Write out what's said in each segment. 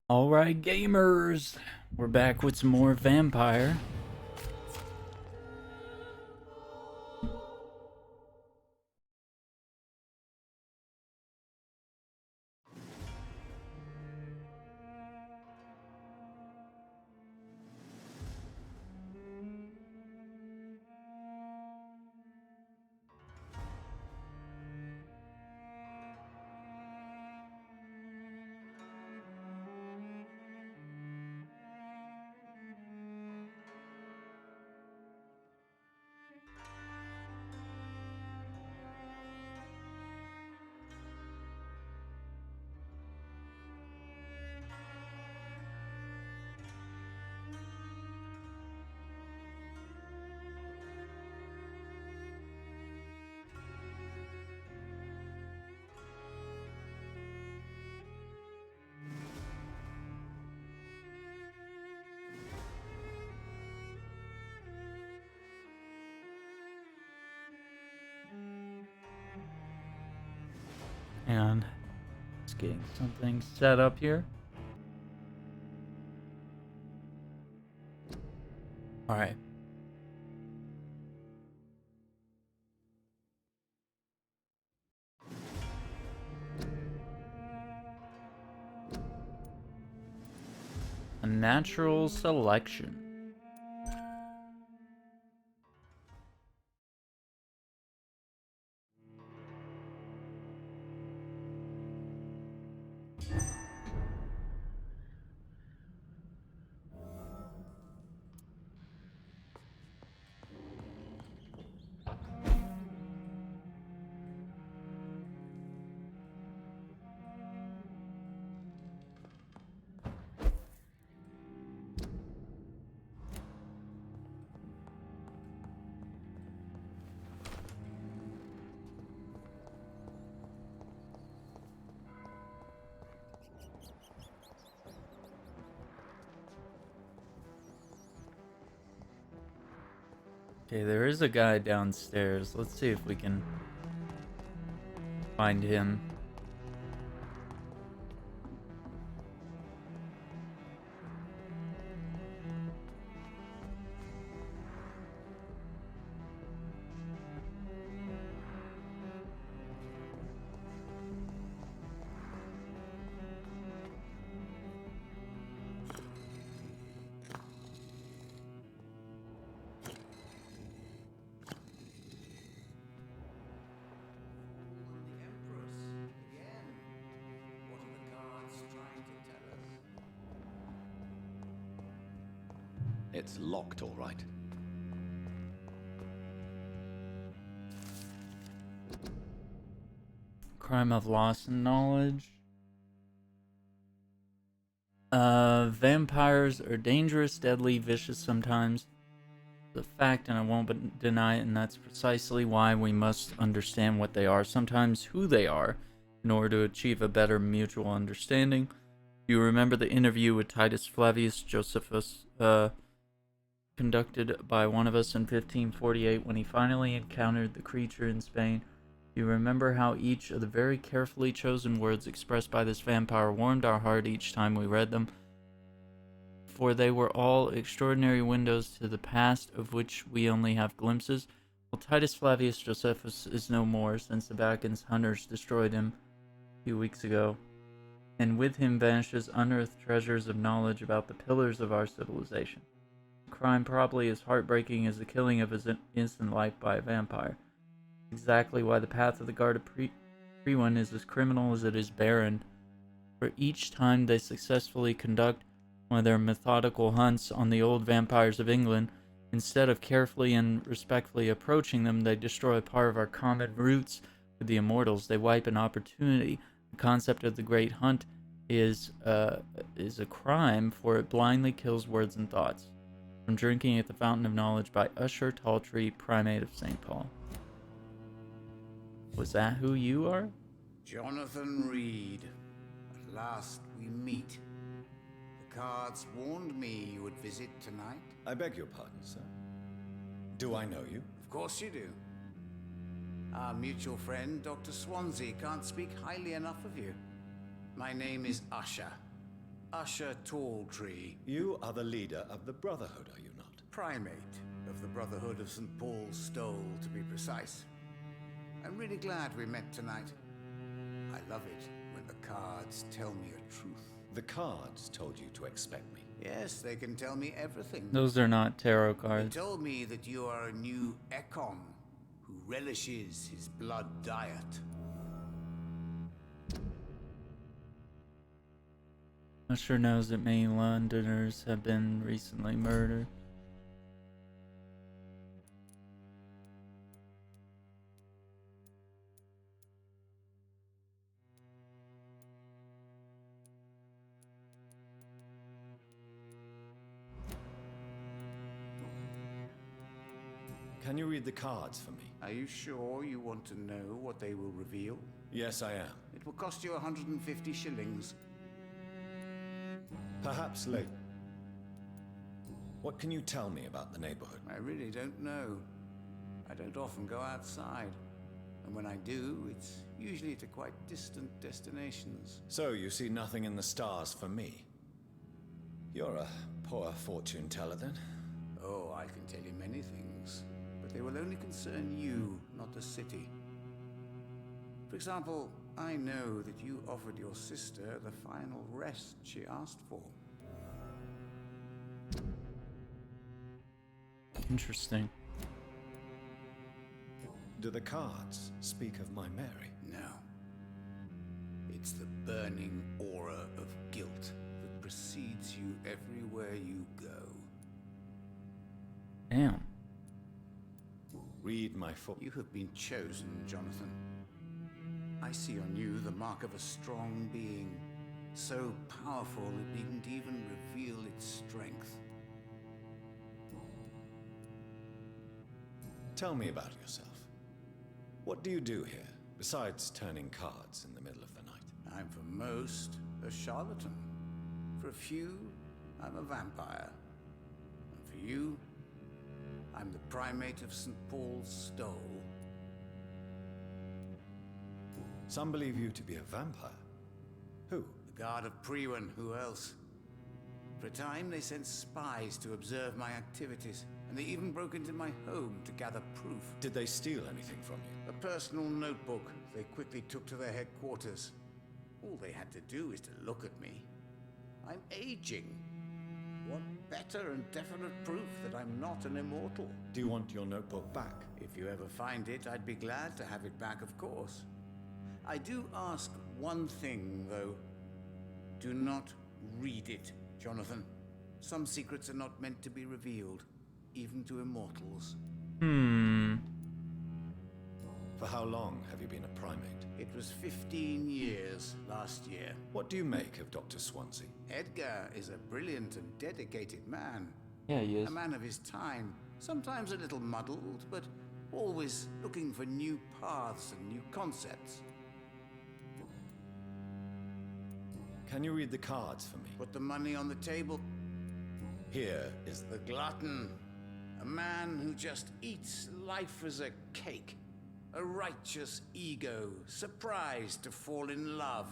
Alright, gamers! We're back with some more Vampire. And just getting something set up here. Alright. A natural selection. Okay, there is a guy downstairs. Let's see if we can find him. It's locked, all right. Crime of loss and knowledge. Vampires are dangerous, deadly, vicious sometimes. It's a fact, and I won't deny it, and that's precisely why we must understand what they are, sometimes who they are, in order to achieve a better mutual understanding. You remember the interview with Titus Flavius Josephus, conducted by one of us in 1548 when he finally encountered the creature in Spain. You remember how each of the very carefully chosen words expressed by this vampire warmed our heart each time we read them, for they were all extraordinary windows to the past of which we only have glimpses. Well, Titus Flavius Josephus is no more, since the Vatican's hunters destroyed him a few weeks ago, and with him vanishes unearthed treasures of knowledge about the pillars of our civilization. A crime probably as heartbreaking as the killing of his innocent life by a vampire. Exactly why the path of the Guard of Prewan is as criminal as it is barren, for each time they successfully conduct one of their methodical hunts on the old vampires of England, instead of carefully and respectfully approaching them, they destroy a part of our common roots with the immortals. They wipe an opportunity. The concept of the Great Hunt is a crime, for it blindly kills words and thoughts. From Drinking at the Fountain of Knowledge by Usher Taltree, Primate of St. Paul. Was that who you are? Johnathan Reed. At last we meet. The cards warned me you would visit tonight. I beg your pardon, sir. Do I know you? Of course you do. Our mutual friend, Dr. Swansea, can't speak highly enough of you. My name is Usher. Usher Talltree, You are the leader of the Brotherhood, are you not? primate of the Brotherhood of St. Paul's Stole, to be precise. I'm really glad we met tonight. I love it when the cards tell me a truth. The cards told you to expect me. Yes, they can tell me everything. Those are not tarot They cards. told me that you are a new Ekon who relishes his blood diet. Usher knows that many Londoners have been recently murdered. Can you read the cards for me? Are you sure you want to know what they will reveal? Yes, I am. It will cost you 150 shillings. Perhaps late. What can you tell me about the neighborhood? I really don't know. I don't often go outside. And when I do, it's usually to quite distant destinations. So you see nothing in the stars for me? You're a poor fortune teller then? Oh, I can tell you many things, but they will only concern you, not the city. For example, I know that you offered your sister the final rest she asked for. Interesting. Do the cards speak of my Mary? No. It's the burning aura of guilt that precedes you everywhere you go. Damn. Read my foot. You have been chosen, Johnathan. I see on you the mark of a strong being, so powerful it needn't even reveal its strength. Tell me about yourself. What do you do here, besides turning cards in the middle of the night? I'm for most a charlatan. For a few, I'm a vampire. And for you, I'm the primate of St. Paul's Stole. Some believe you to be a vampire. Who? The guard of Priwen, who else? For a time, they sent spies to observe my activities, and they even broke into my home to gather proof. Did they steal anything from you? A personal notebook they quickly took to their headquarters. All they had to do is to look at me. I'm aging. What better and definite proof that I'm not an immortal? Do you want your notebook back? If you ever find it, I'd be glad to have it back, of course. I do ask one thing, though. Do not read it, Johnathan. Some secrets are not meant to be revealed, even to immortals. For how long have you been a primate? It was 15 years last year. What do you make of Dr. Swansea? Edgar is a brilliant and dedicated man. Yeah, he is. A man of his time, sometimes a little muddled, but always looking for new paths and new concepts. Can you read the cards for me? Put the money on the table. Here is The glutton. A man who just eats life as a cake. A righteous ego, surprised to fall in love.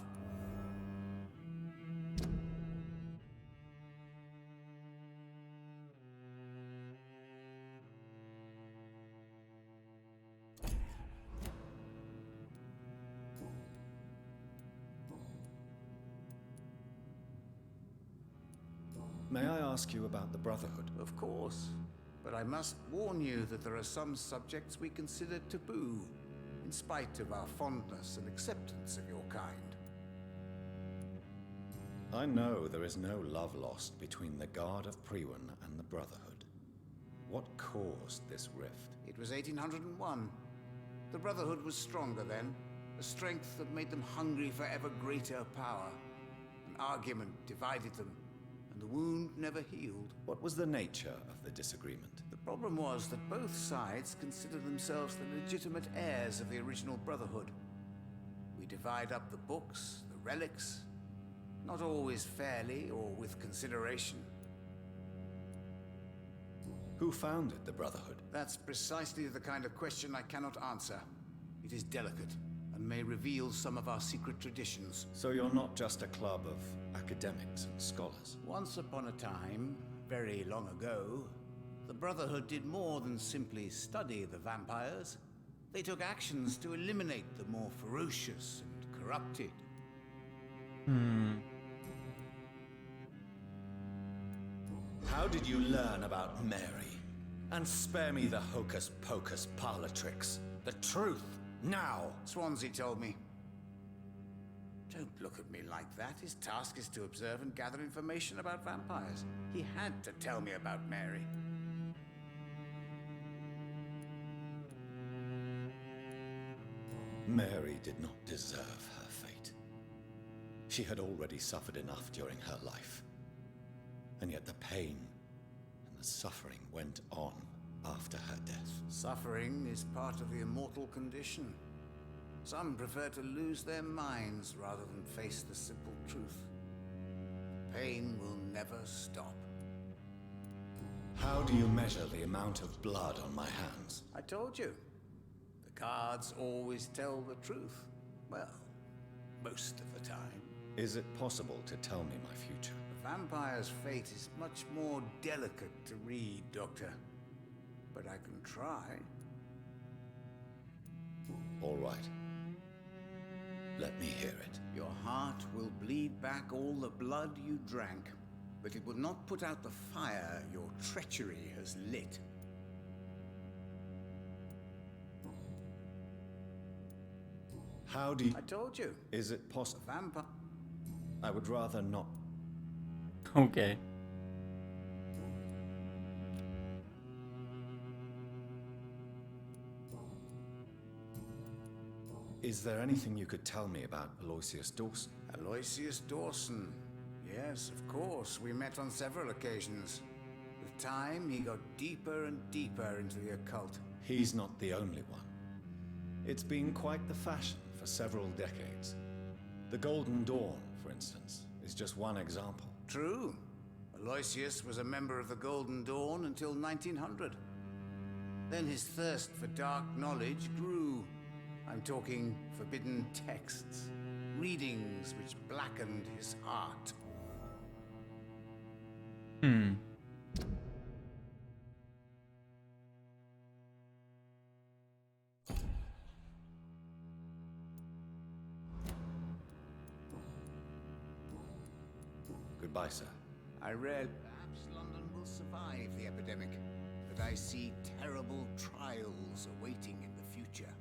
May I ask you about the Brotherhood? Of course. But I must warn you that there are some subjects we consider taboo, in spite of our fondness and acceptance of your kind. I know there is no love lost between the Guard of Priwen and the Brotherhood. What caused this rift? It was 1801. The Brotherhood was stronger then, a strength that made them hungry for ever greater power. An argument divided them, and the wound never healed. What was the nature of the disagreement? The problem was that both sides considered themselves the legitimate heirs of the original Brotherhood. We divide up the books, the relics, not always fairly or with consideration. Who founded the Brotherhood? That's precisely the kind of question I cannot answer. It is delicate, and may reveal some of our secret traditions. So you're not just a club of academics and scholars? Once upon a time, very long ago, the Brotherhood did more than simply study the vampires. They took actions to eliminate the more ferocious and corrupted. How did you learn about Mary? And spare me the hocus-pocus parlor tricks. The truth, now! Swansea told me. Don't look at me like that. His task is to observe and gather information about vampires. He had to tell me about Mary. Mary did not deserve her fate. She had already suffered enough during her life. And yet the pain and the suffering went on after her death. Suffering is part of the immortal condition. Some prefer to lose their minds rather than face the simple truth. Pain will never stop. How do you measure the amount of blood on my hands? I told you. The cards always tell the truth. Well, most of the time. Is it possible to tell me my future? The vampire's fate is much more delicate to read, Doctor. But I can try. All right. Let me hear it. Your heart will bleed back all the blood you drank, but it will not put out the fire your treachery has lit. How do you... I told you. Is it possible? Vampire... I would rather not... Okay. Is there anything you could tell me about Aloysius Dawson? Aloysius Dawson. Yes, of course. We met on several occasions. With time, he got deeper and deeper into the occult. He's not the only one. It's been quite the fashion for several decades. The Golden Dawn, for instance, is just one example. True. Aloysius was a member of the Golden Dawn until 1900. Then his thirst for dark knowledge grew. I'm talking forbidden texts, readings which blackened his heart. Goodbye, sir. I read perhaps London will survive the epidemic, but I see terrible trials awaiting in the future.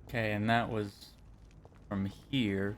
Okay, and that was from here.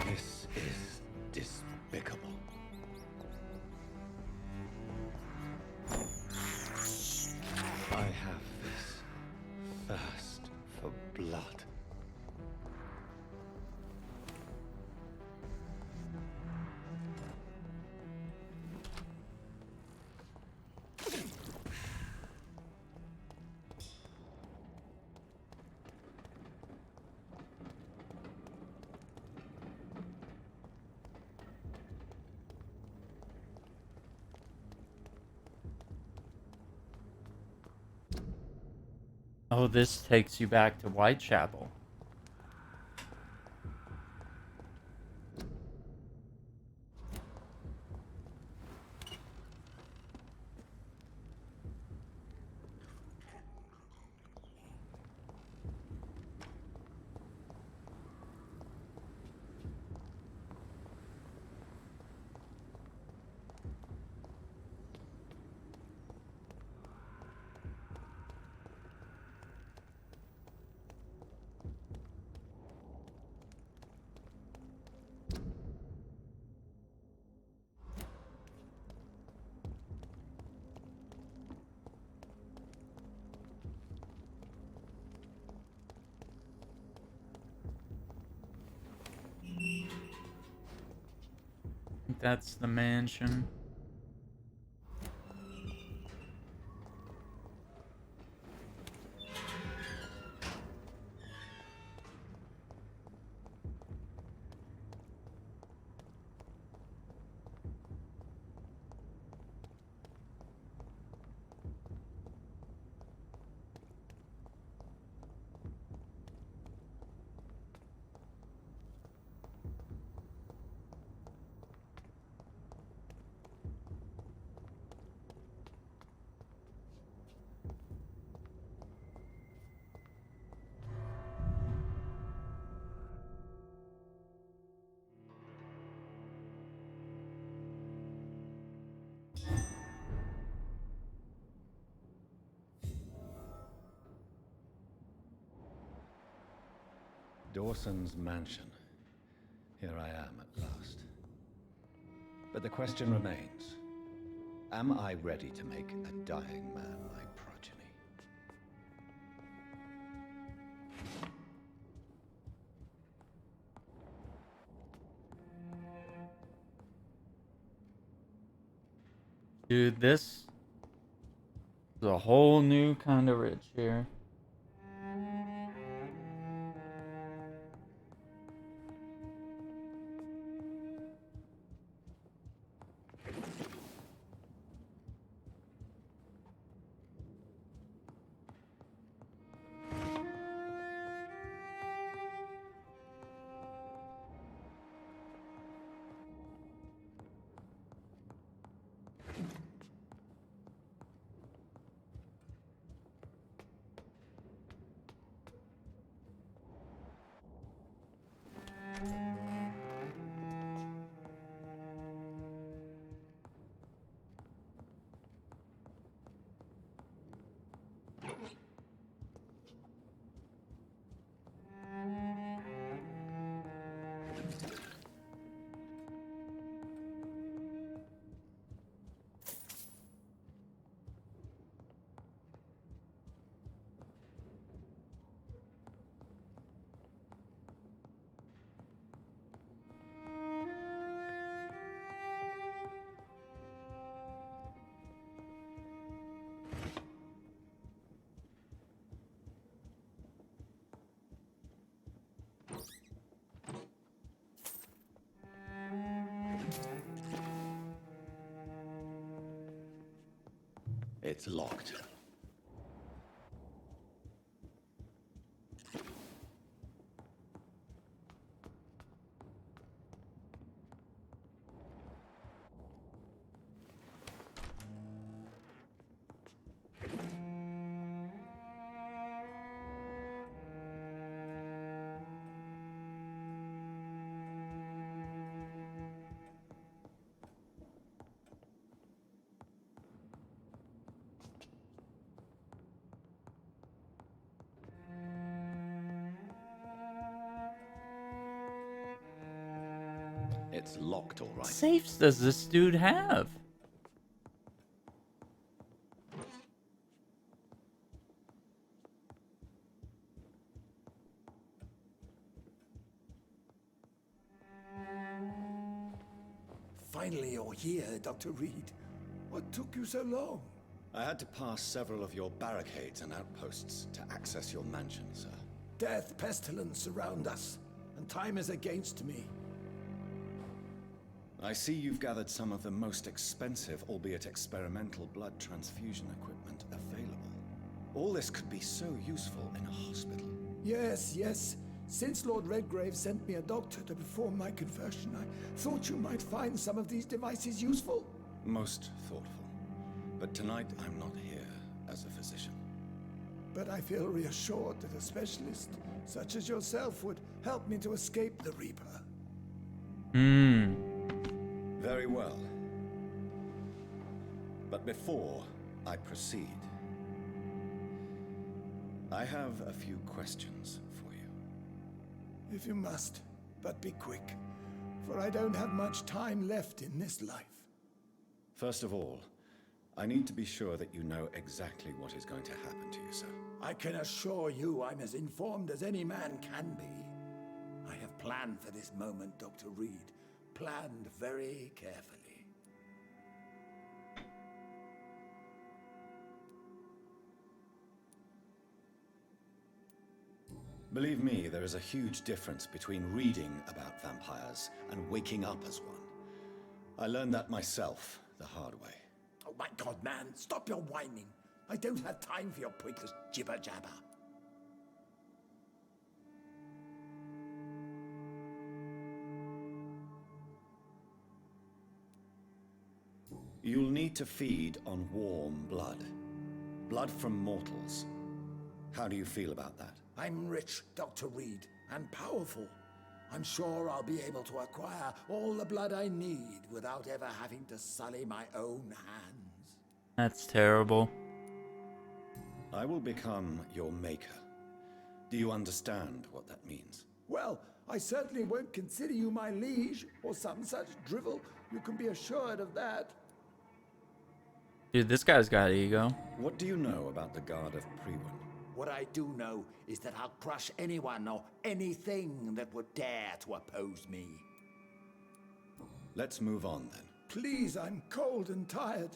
This is despicable. I have this thirst for blood. Oh, this takes you back to Whitechapel. I think that's the mansion. Dawson's mansion. Here I am at last. But the question remains, am I ready to make a dying man my progeny? Dude, this is a whole new kind of rich here. It's locked. It's locked, all right. What safes does this dude have? Finally, you're here, Dr. Reed. What took you so long? I had to pass several of your barricades and outposts to access your mansion, sir. Death, pestilence surround us, and time is against me. I see you've gathered some of the most expensive, albeit experimental, blood transfusion equipment available. All this could be so useful in a hospital. Yes, yes. Since Lord Redgrave sent me a doctor to perform my conversion, I thought you might find some of these devices useful. Most thoughtful. But tonight I'm not here as a physician. But I feel reassured that a specialist such as yourself would help me to escape the Reaper. Very well. But before I proceed, I have a few questions for you. If you must, but be quick, for I don't have much time left in this life. First of all, I need to be sure that you know exactly what is going to happen to you, sir. I can assure you I'm as informed as any man can be. I have planned for this moment, Dr. Reed. Planned very carefully. Believe me, there is a huge difference between reading about vampires and waking up as one. I learned that myself the hard way. Oh my God, man, stop your whining. I don't have time for your pointless jibber-jabber. You'll need to feed on warm blood. Blood from mortals. How do you feel about that? I'm rich, Dr. Reed, and powerful. I'm sure I'll be able to acquire all the blood I need without ever having to sully my own hands. That's terrible. I will become your maker. Do you understand what that means? Well, I certainly won't consider you my liege or some such drivel. You can be assured of that. Dude, this guy's got ego. What do you know about the Guard of Priwen? What I do know is that I'll crush anyone or anything that would dare to oppose me. Let's move on then. Please, I'm cold and tired.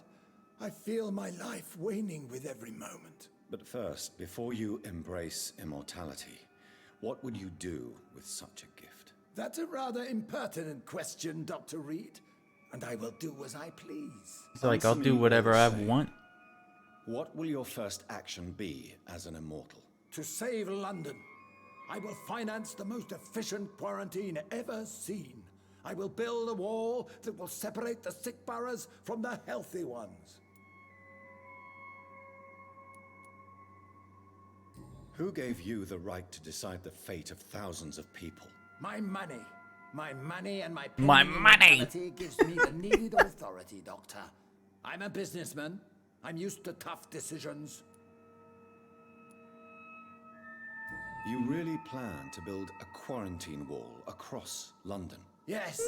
I feel my life waning with every moment. But first, before you embrace immortality, what would you do with such a gift? That's a rather impertinent question, Dr. Reed. And I will do as I please. He's like, I'll do whatever I want. What will your first action be as an immortal? To save London, I will finance the most efficient quarantine ever seen. I will build a wall that will separate the sick boroughs from the healthy ones. Who gave you the right to decide the fate of thousands of people? My money. My money and my money gives me the needed authority, Doctor. I'm a businessman. I'm used to tough decisions. You really plan to build a quarantine wall across London? Yes,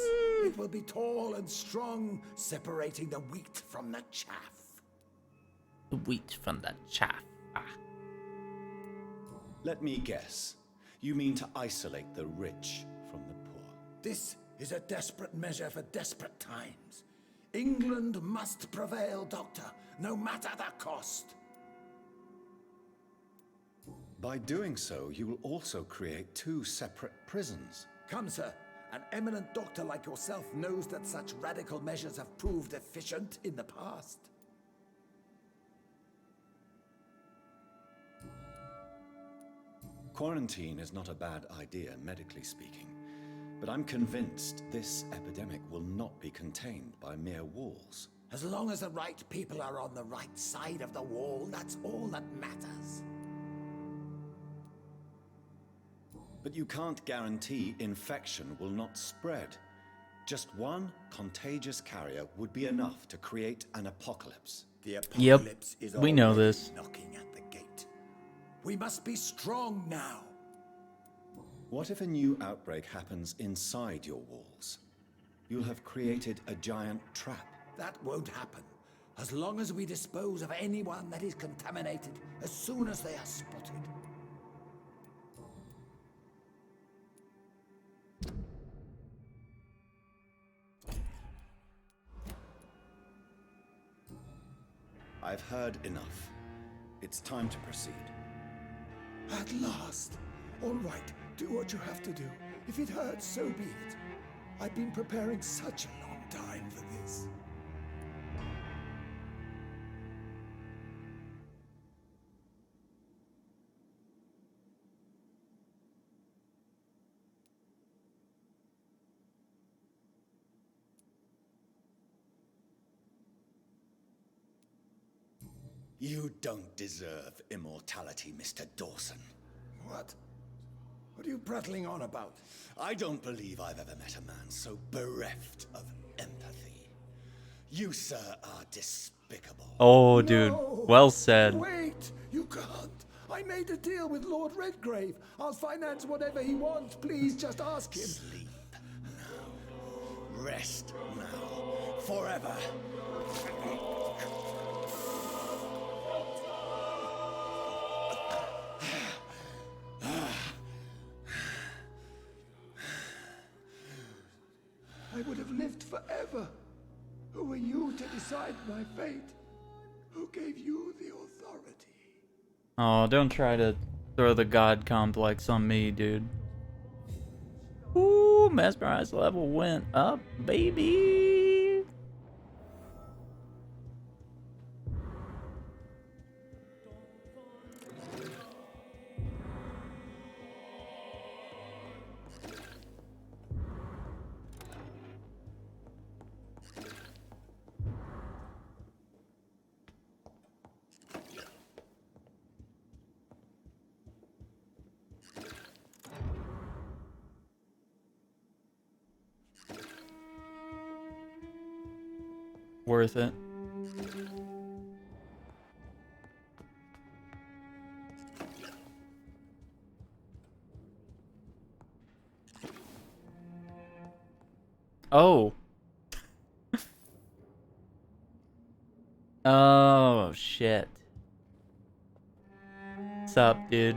it will be tall and strong, separating the wheat from the chaff. The wheat from the chaff. Let me guess. You mean to isolate the rich from the poor? This is a desperate measure for desperate times. England must prevail, Doctor, no matter the cost. By doing so, you will also create two separate prisons. Come, sir. An eminent doctor like yourself knows that such radical measures have proved efficient in the past. Quarantine is not a bad idea, medically speaking. But I'm convinced this epidemic will not be contained by mere walls. As long as the right people are on the right side of the wall, that's all that matters. But you can't guarantee infection will not spread. Just one contagious carrier would be enough to create an apocalypse. The apocalypse is we know already this. knocking at the gate. We must be strong now. What if a new outbreak happens inside your walls? You'll have created a giant trap. That won't happen. As long as we dispose of anyone that is contaminated as soon as they are spotted. I've heard enough. It's time to proceed. At last. All right, do what you have to do. If it hurts, so be it. I've been preparing such a long time for this. You don't deserve immortality, Mr. Dawson. What? What are you prattling on about? I don't believe I've ever met a man so bereft of empathy. You, sir, are despicable. Oh, dude. No! Well said. Wait! You can't! I made a deal with Lord Redgrave. I'll finance whatever he wants. Please, just ask him. Sleep now. Rest now. Forever. I would have lived forever. Who are you to decide my fate? Who gave you the authority? Oh, don't try to throw the god complex on me, dude. Ooh, mesmerized level went up, baby. Worth it. Oh. Oh, shit. What's up, dude?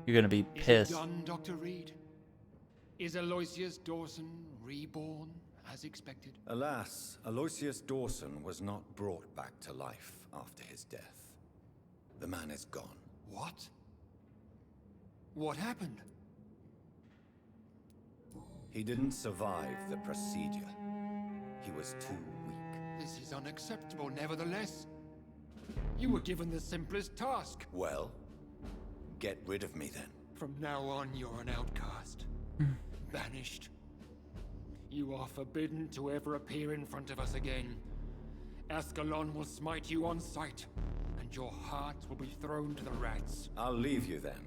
You're gonna be pissed. Is it done, Dr. Reed? Is Aloysius Dawson reborn as expected? Alas, Aloysius Dawson was not brought back to life after his death. The man is gone. What? What happened? He didn't survive the procedure. He was too weak. This is unacceptable, nevertheless. You were given the simplest task. Well, get rid of me then. From now on, you're an outcast. Banished. You are forbidden to ever appear in front of us again. Ascalon will smite you on sight, and your heart will be thrown to the rats. I'll leave you then.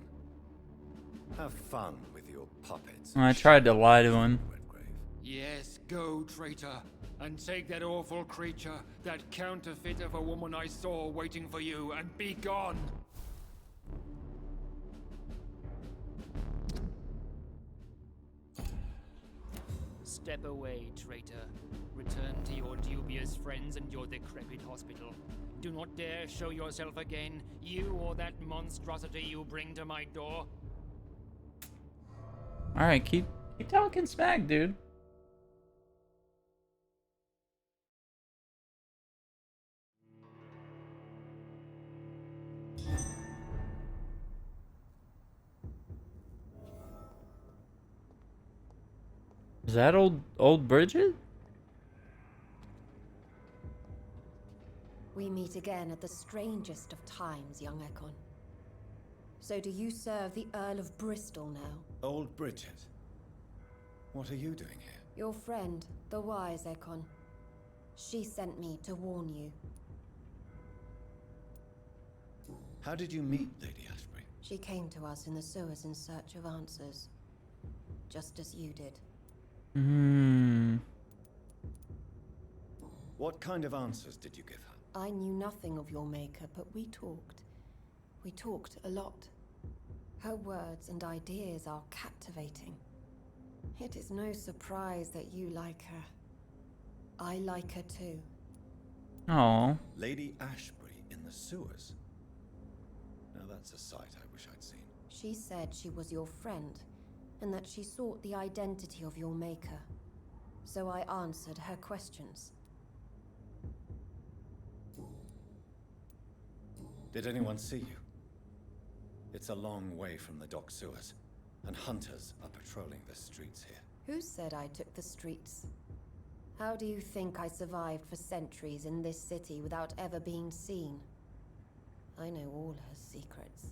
Have fun with your puppets. I tried to lie to him. Redgrave. Yes, go, traitor, and take that awful creature, that counterfeit of a woman I saw waiting for you, and be gone! Step away, traitor. Return to your dubious friends and your decrepit hospital. Do not dare show yourself again, you or that monstrosity you bring to my door. Alright, keep talking smack, dude. Is that old Bridget? We meet again at the strangest of times, young Ekon. So do you serve the Earl of Bristol now? Old Bridget. What are you doing here? Your friend, the wise Ekon. She sent me to warn you. How did you meet Lady Ashbury? She came to us in the sewers in search of answers. Just as you did. What kind of answers did you give her? I knew nothing of your maker, but we talked. We talked a lot. Her words and ideas are captivating. It is no surprise that you like her. I like her too. Oh. Lady Ashbury in the sewers? Now that's a sight I wish I'd seen. She said she was your friend, and that she sought the identity of your maker. So I answered her questions. Did anyone see you? It's a long way from the dock sewers, and hunters are patrolling the streets here. Who said I took the streets? How do you think I survived for centuries in this city without ever being seen? I know all her secrets.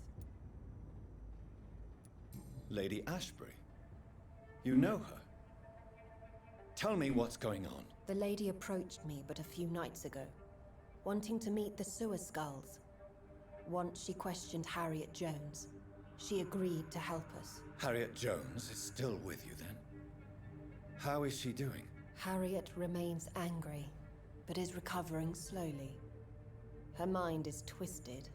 Lady Ashbury? You know her? Tell me what's going on. The lady approached me but a few nights ago, wanting to meet the sewer skulls. Once she questioned Harriet Jones. She agreed to help us. Harriet Jones is still with you then? How is she doing? Harriet remains angry, but is recovering slowly. Her mind is twisted,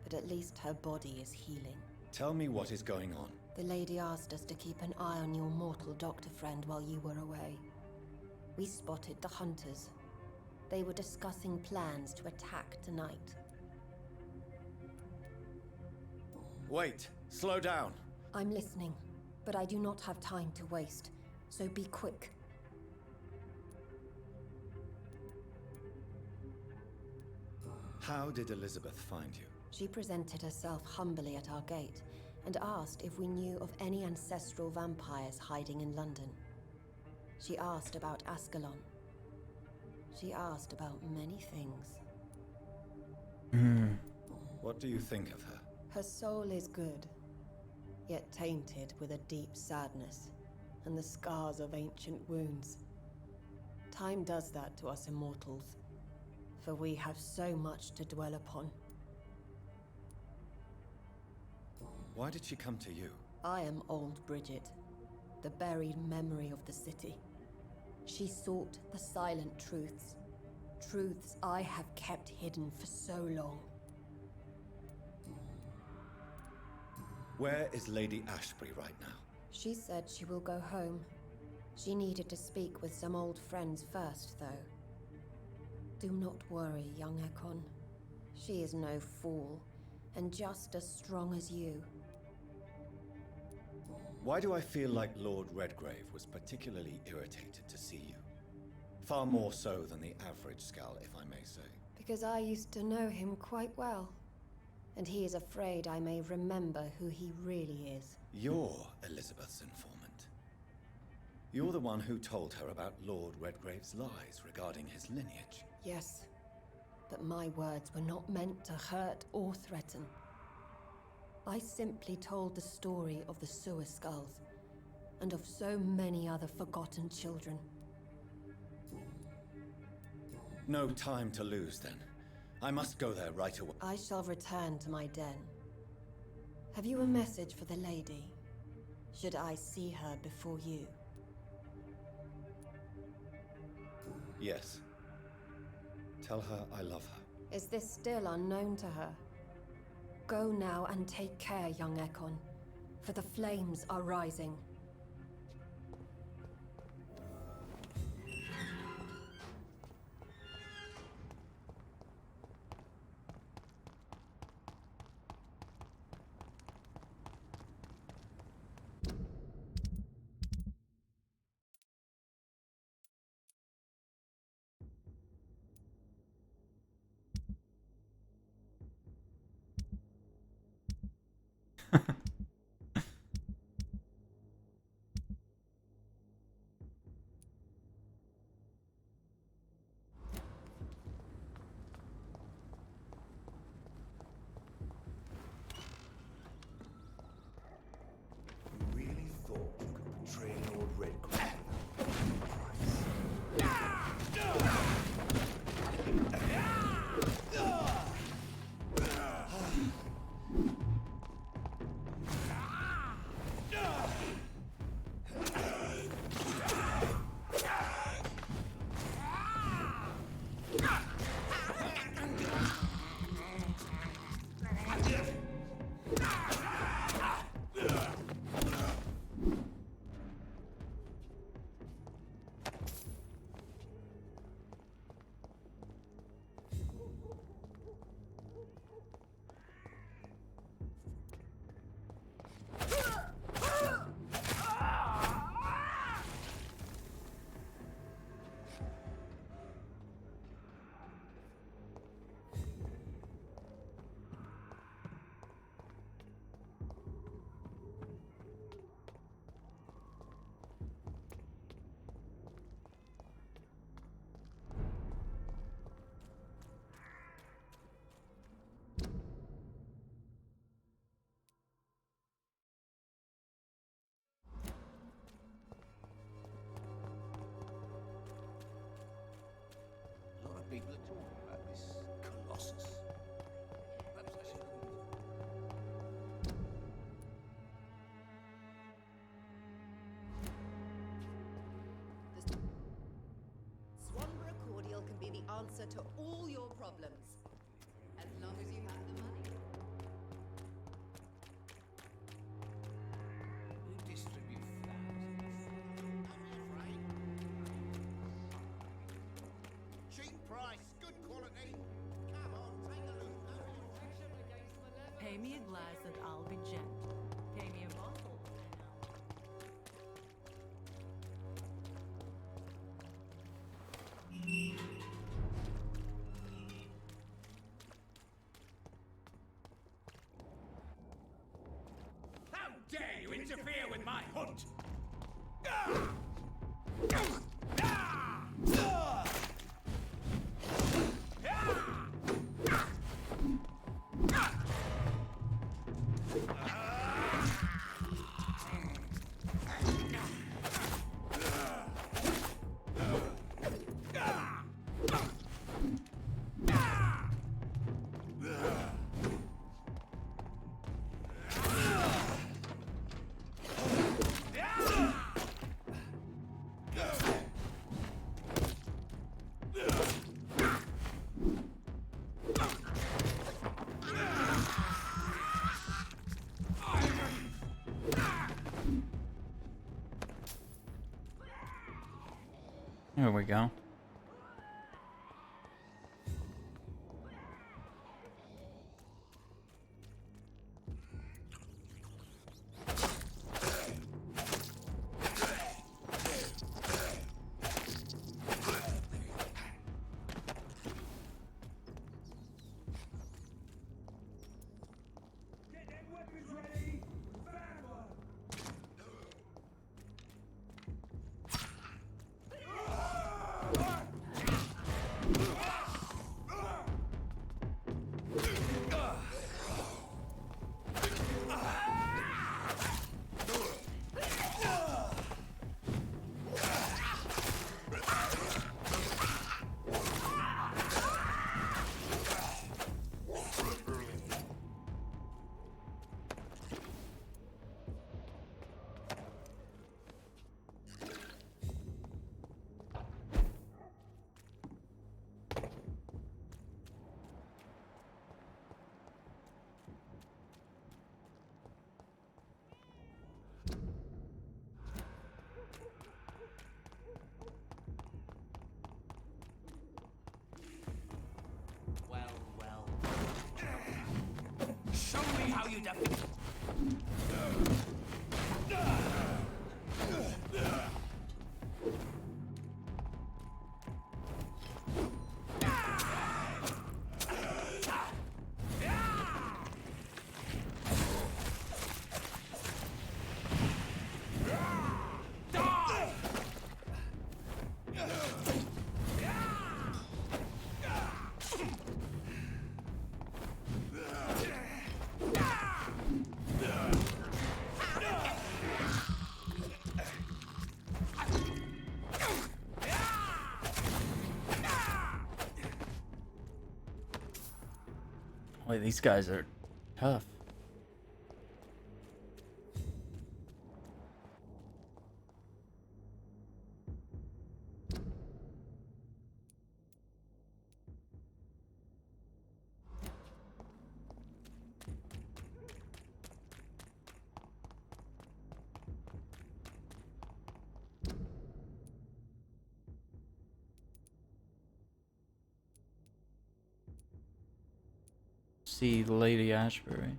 but at least her body is healing. Tell me what is going on. The lady asked us to keep an eye on your mortal doctor friend while you were away. We spotted the hunters. They were discussing plans to attack tonight. Wait! Slow down! I'm listening, but I do not have time to waste, so be quick. How did Elizabeth find you? She presented herself humbly at our gate and asked if we knew of any ancestral vampires hiding in London. She asked about Ascalon. She asked about many things. What do you think of her? Her soul is good, yet tainted with a deep sadness and the scars of ancient wounds. Time does that to us immortals, for we have so much to dwell upon. Why did she come to you? I am old Bridget, the buried memory of the city. She sought the silent truths, truths I have kept hidden for so long. Where is Lady Ashbury right now? She said she will go home. She needed to speak with some old friends first, though. Do not worry, young Ekon. She is no fool, and just as strong as you. Why do I feel like Lord Redgrave was particularly irritated to see you? Far more so than the average Skull, if I may say. Because I used to know him quite well. And he is afraid I may remember who he really is. You're Elizabeth's informant. You're the one who told her about Lord Redgrave's lies regarding his lineage. Yes, but my words were not meant to hurt or threaten. I simply told the story of the sewer skulls, and of so many other forgotten children. No time to lose, then. I must go there right away. I shall return to my den. Have you a message for the lady? Should I see her before you? Yes. Tell her I love her. Is this still unknown to her? Go now and take care, young Ekon, for the flames are rising. answer to all your problems. As long as you have the money. Who distributes flowers? Cheap price, good quality. Come on, take a look. Pay me a glass and I'll be gentle. Pay me a bottle and How dare you interfere with my hunt? There we go. Well. Show me how you defeat. Boy, these guys are tough. See Lady Ashbury.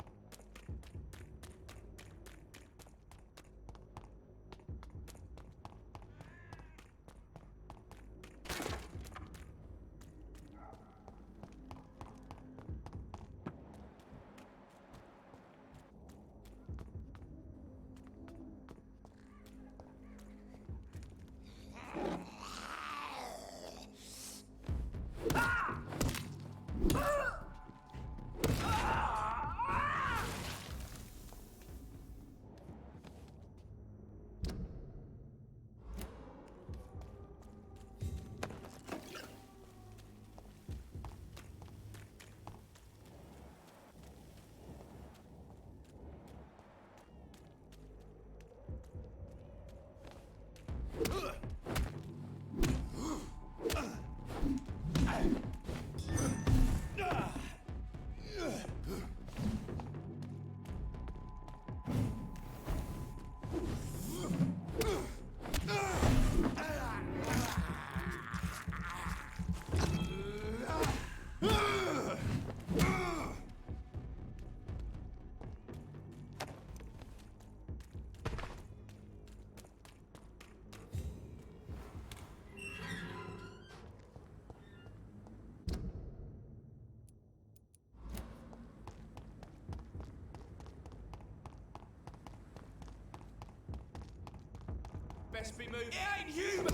best be moving. It ain't human!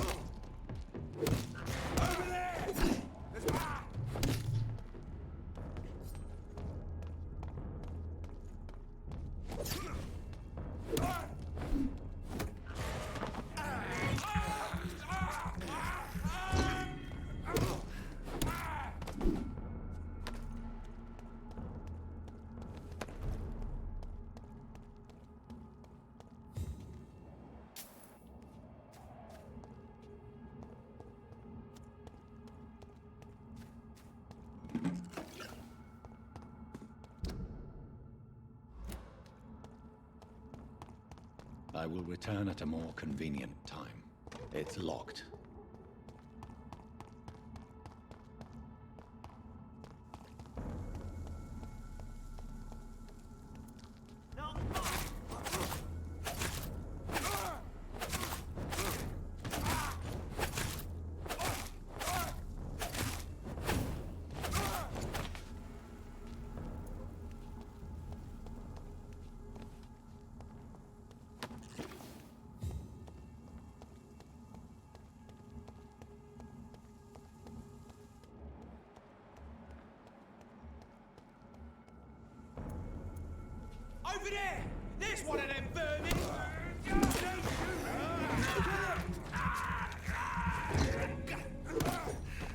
Over there! I will return at a more convenient time. It's locked. Over there! There's one of them vermin!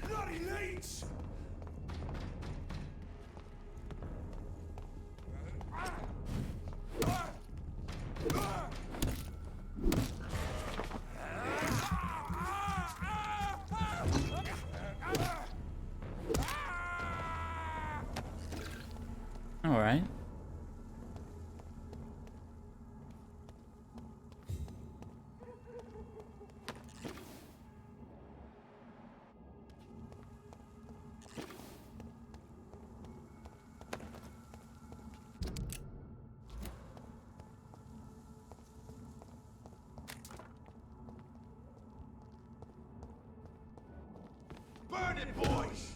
Bloody leech! All right. Burn it, boys!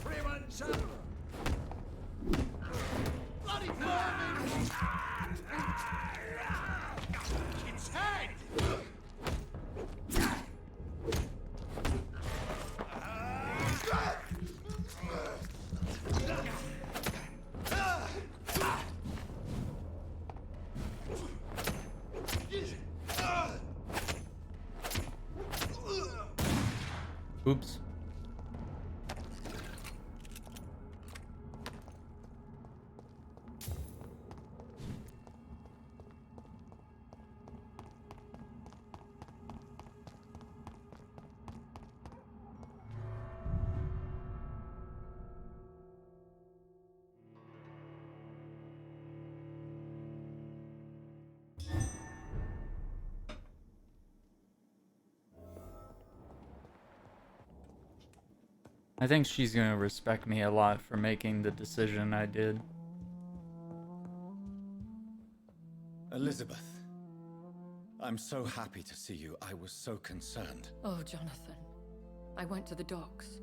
Freeman, bloody vermin! Its head! Oops. I think she's gonna respect me a lot for making the decision I did. Elizabeth, I'm so happy to see you. I was so concerned. Oh, Johnathan. I went to the docks.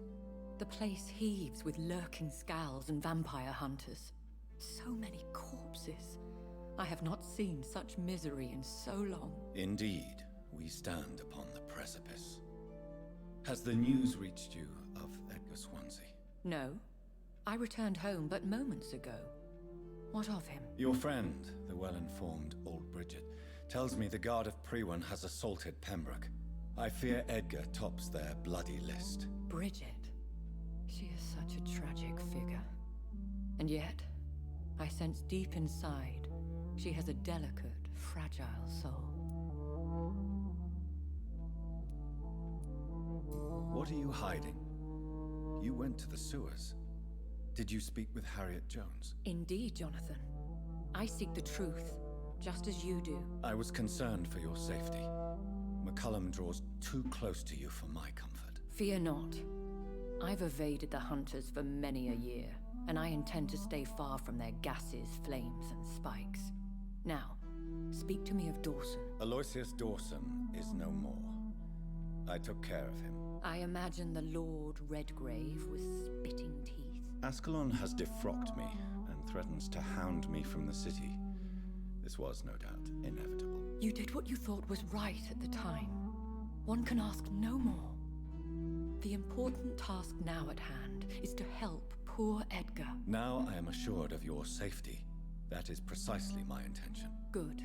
The place heaves with lurking scowls and vampire hunters. So many corpses. I have not seen such misery in so long. Indeed, we stand upon the precipice. Has the news reached you of Edgar Swansea? No. I returned home but moments ago. What of him? Your friend, the well-informed old Bridget, tells me the Guard of Priwen has assaulted Pembroke. I fear Edgar tops their bloody list. Bridget? She is such a tragic figure. And yet, I sense deep inside, she has a delicate, fragile soul. What are you hiding? You went to the sewers. Did you speak with Harriet Jones? Indeed, Johnathan. I seek the truth, just as you do. I was concerned for your safety. McCullum draws too close to you for my comfort. Fear not. I've evaded the hunters for many a year, and I intend to stay far from their gases, flames, and spikes. Now, speak to me of Dawson. Aloysius Dawson is no more. I took care of him. I imagine the Lord Redgrave was spitting teeth. Ascalon has defrocked me and threatens to hound me from the city. This was, no doubt, inevitable. You did what you thought was right at the time. One can ask no more. The important task now at hand is to help poor Edgar. Now I am assured of your safety. That is precisely my intention. Good.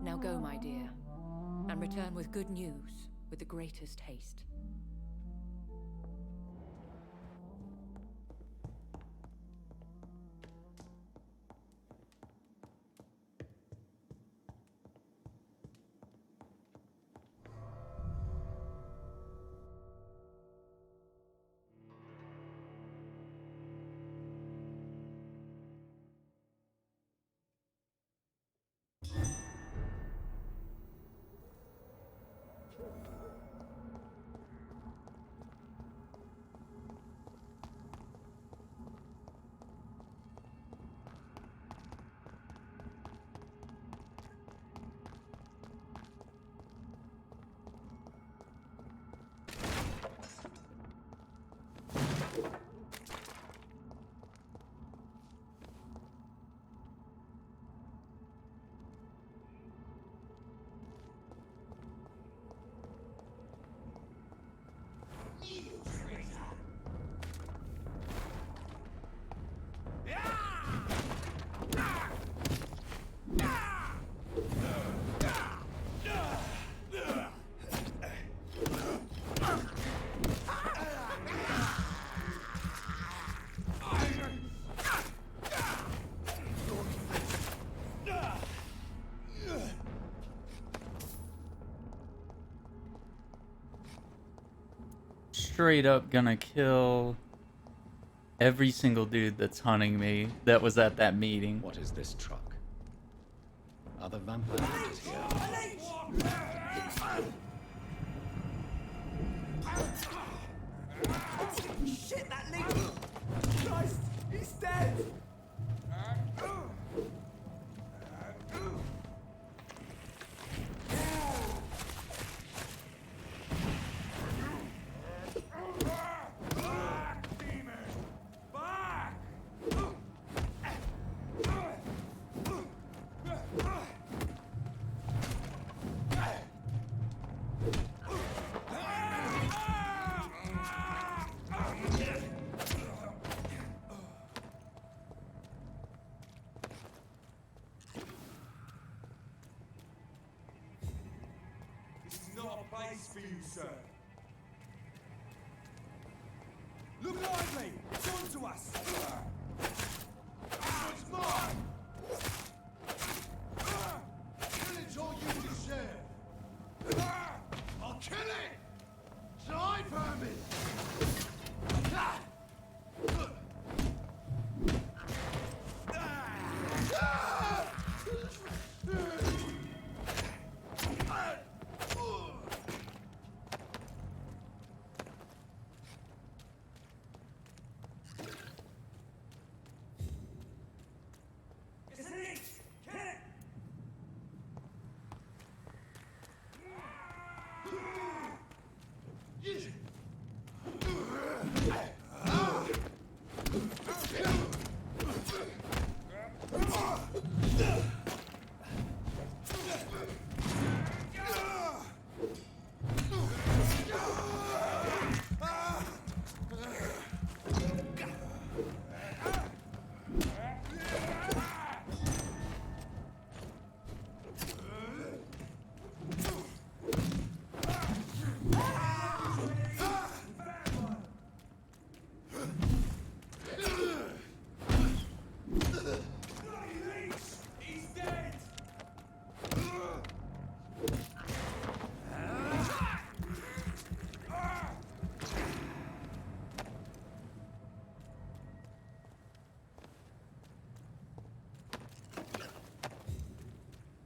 Now go, my dear, and return with good news with the greatest haste. Straight up gonna kill every single dude that's hunting me that was at that meeting. What is this truck? Are the vampire hunters here? Shit, that leak! Christ, he's dead! For you, sir. Look lively! It's on to us! It's mine! Village all you to share! I'll kill it! Die, vermin!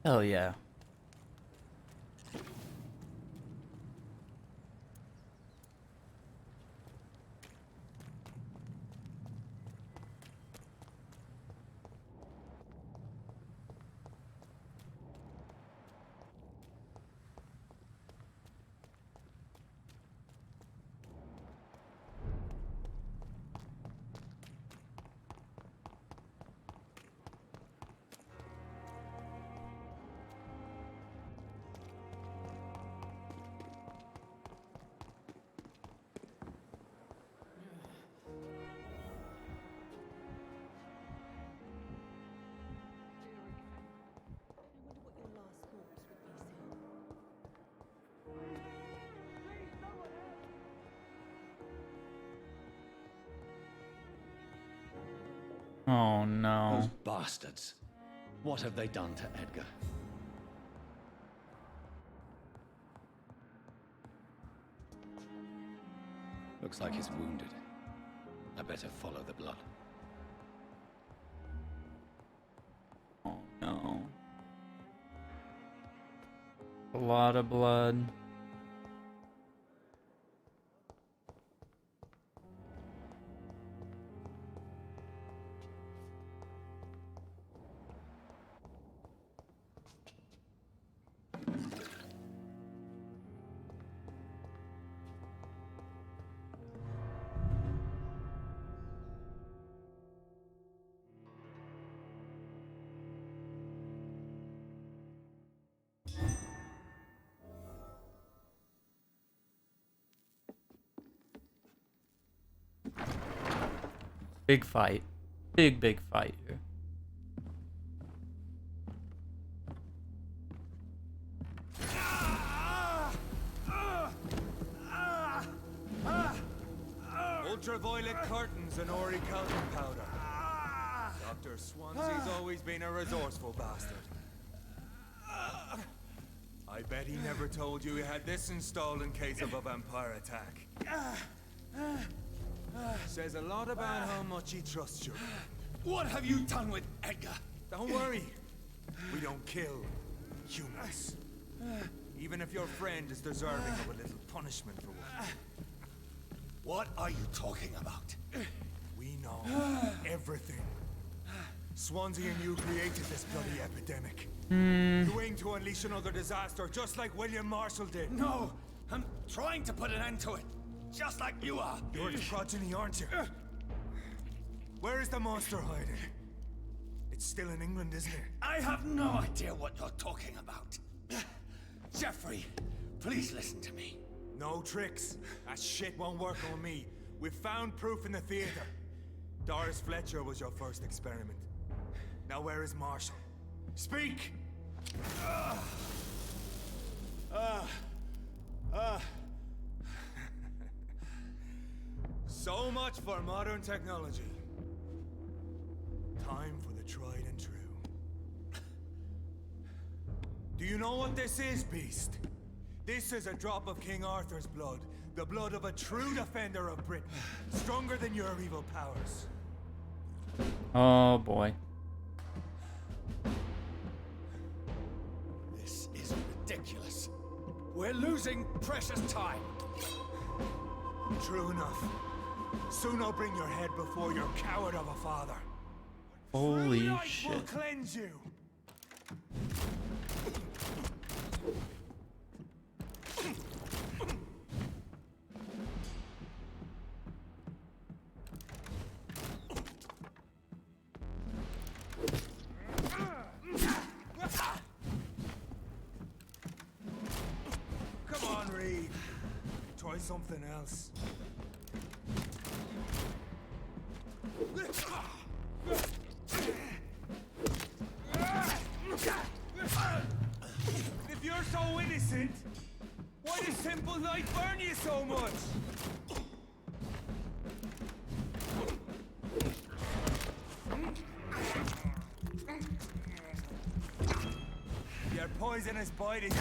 Hell yeah. Oh no. Those bastards. What have they done to Edgar? Looks like he's wounded. I better follow the blood. Oh no. A lot of blood. Big fight. Big fight here. Ultraviolet curtains and Ori calcium powder. Dr. Swansea's always been a resourceful bastard. I bet he never told you he had this installed in case of a vampire attack. Says a lot about how much he trusts you. What have you done with Edgar? Don't worry. We don't kill humans. Even if your friend is deserving of a little punishment for one. What are you talking about? We know everything. Swansea and you created this bloody epidemic. You aim to unleash another disaster, just like William Marshall did. No, I'm trying to put an end to it. Just like you are. You're its progeny, aren't you? Where is the monster hiding? It's still in England, isn't it? I have no idea what you're talking about. Jeffrey, please listen to me. No tricks. That shit won't work on me. We've found proof in the theater. Doris Fletcher was your first experiment. Now where is Marshall? Speak! So much for modern technology. Time for the tried and true. Do you know what this is, Beast? This is a drop of King Arthur's blood. The blood of a true defender of Britain. Stronger than your evil powers. Oh boy. This is ridiculous. We're losing precious time. True enough. Soon I'll bring your head before your coward of a father. Holy Light shit. will cleanse you. Come on, Reed. Try something else. If you're so innocent, why does simple light burn you so much? Your poison is biting you.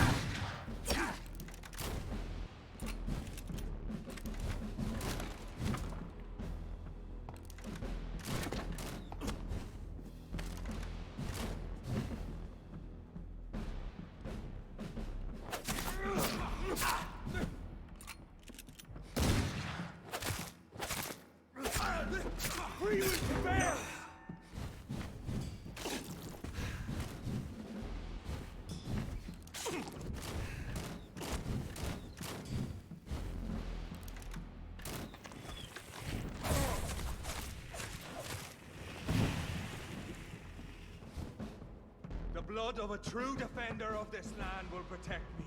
The blood of a true defender of this land will protect me.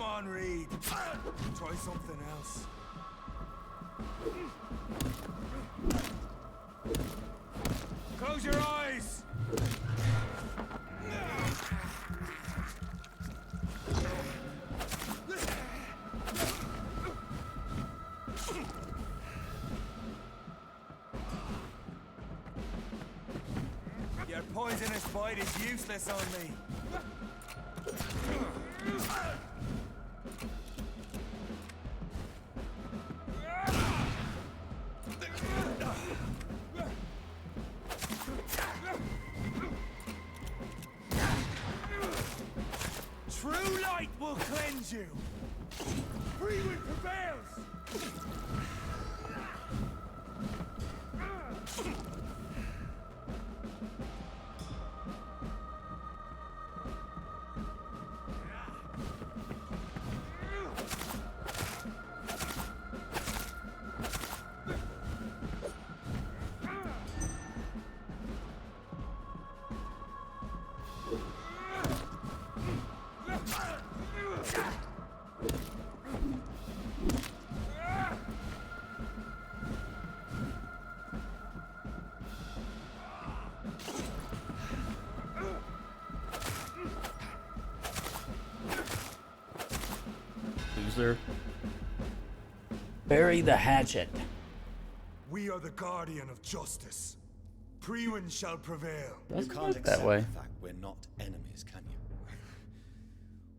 on, Reed. Try something else. Close your eyes! Your poisonous bite is useless on me. True light will cleanse you. Free wind prevails. Loser. Bury the hatchet. We are the guardian of justice. Priwen shall prevail. Doesn't You can't look accept that way. the fact we're not enemies, can you?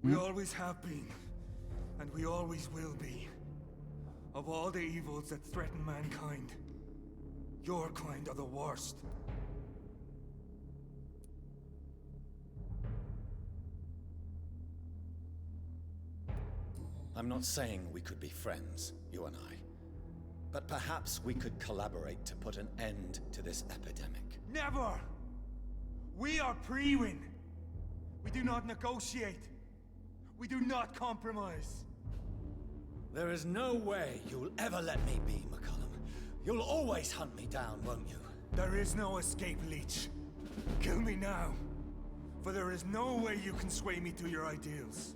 We always have been, and we always will be. Of all the evils that threaten mankind, your kind are the worst. I'm not saying we could be friends, you and I. But perhaps we could collaborate to put an end to this epidemic. Never! We are Priwen. We do not negotiate. We do not compromise. There is no way you'll ever let me be, McCullum. You'll always hunt me down, won't you? There is no escape, Leech. Kill me now. For there is no way you can sway me to your ideals.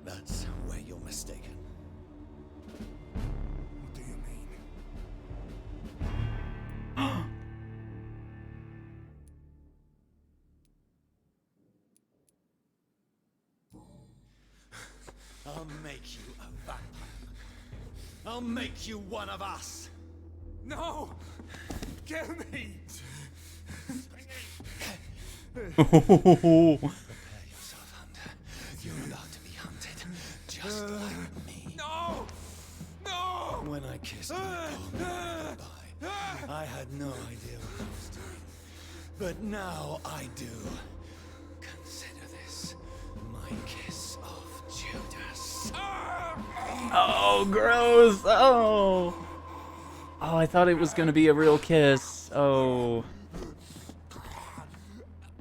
That's where you're mistaken. What do you mean? I'll make you a vampire. I'll make you one of us. No! Kill me! Prepare yourself, Hunter. You're about to be hunted, just like me. No! No! When I kissed my poor man goodbye, I had no idea what I was doing. But now I do. Consider this my kiss of Judas. Oh, gross. Oh. Oh, I thought it was going to be a real kiss. Oh.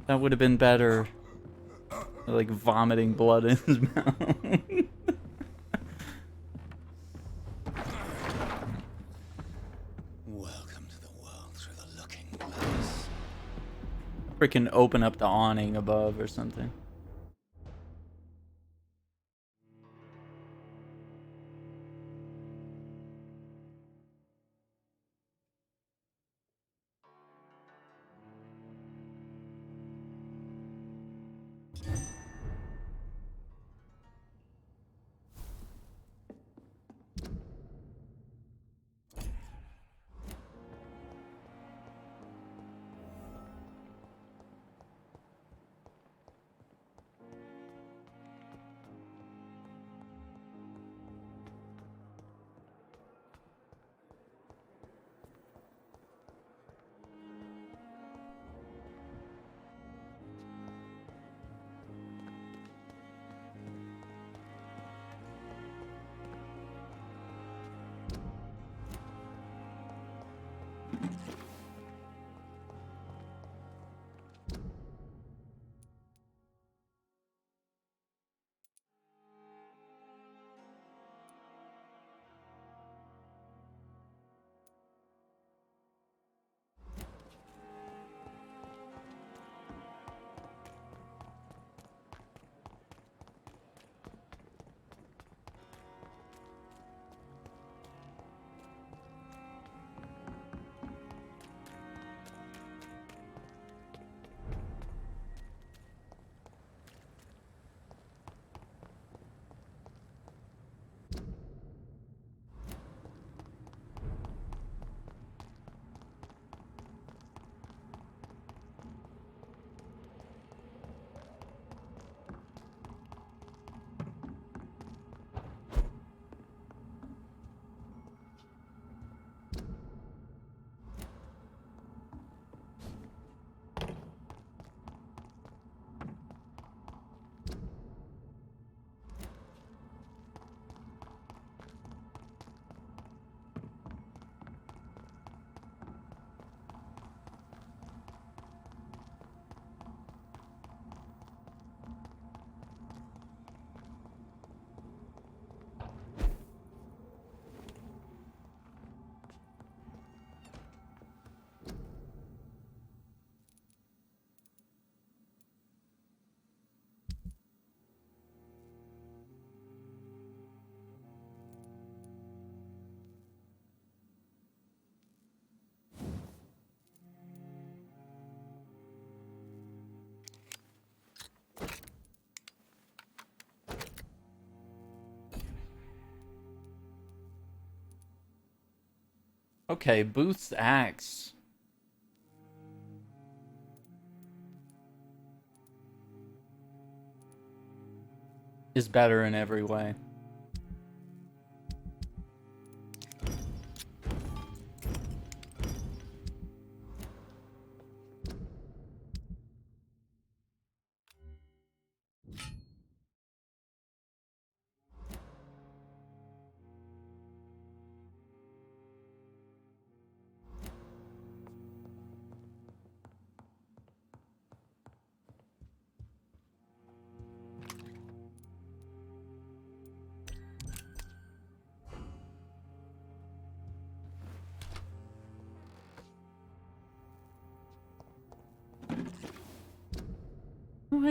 That would have been better. Like vomiting blood in his mouth. Welcome to the world through the looking glass. Freaking open up the awning above or something. Okay, Booth's axe. Is better in every way. Do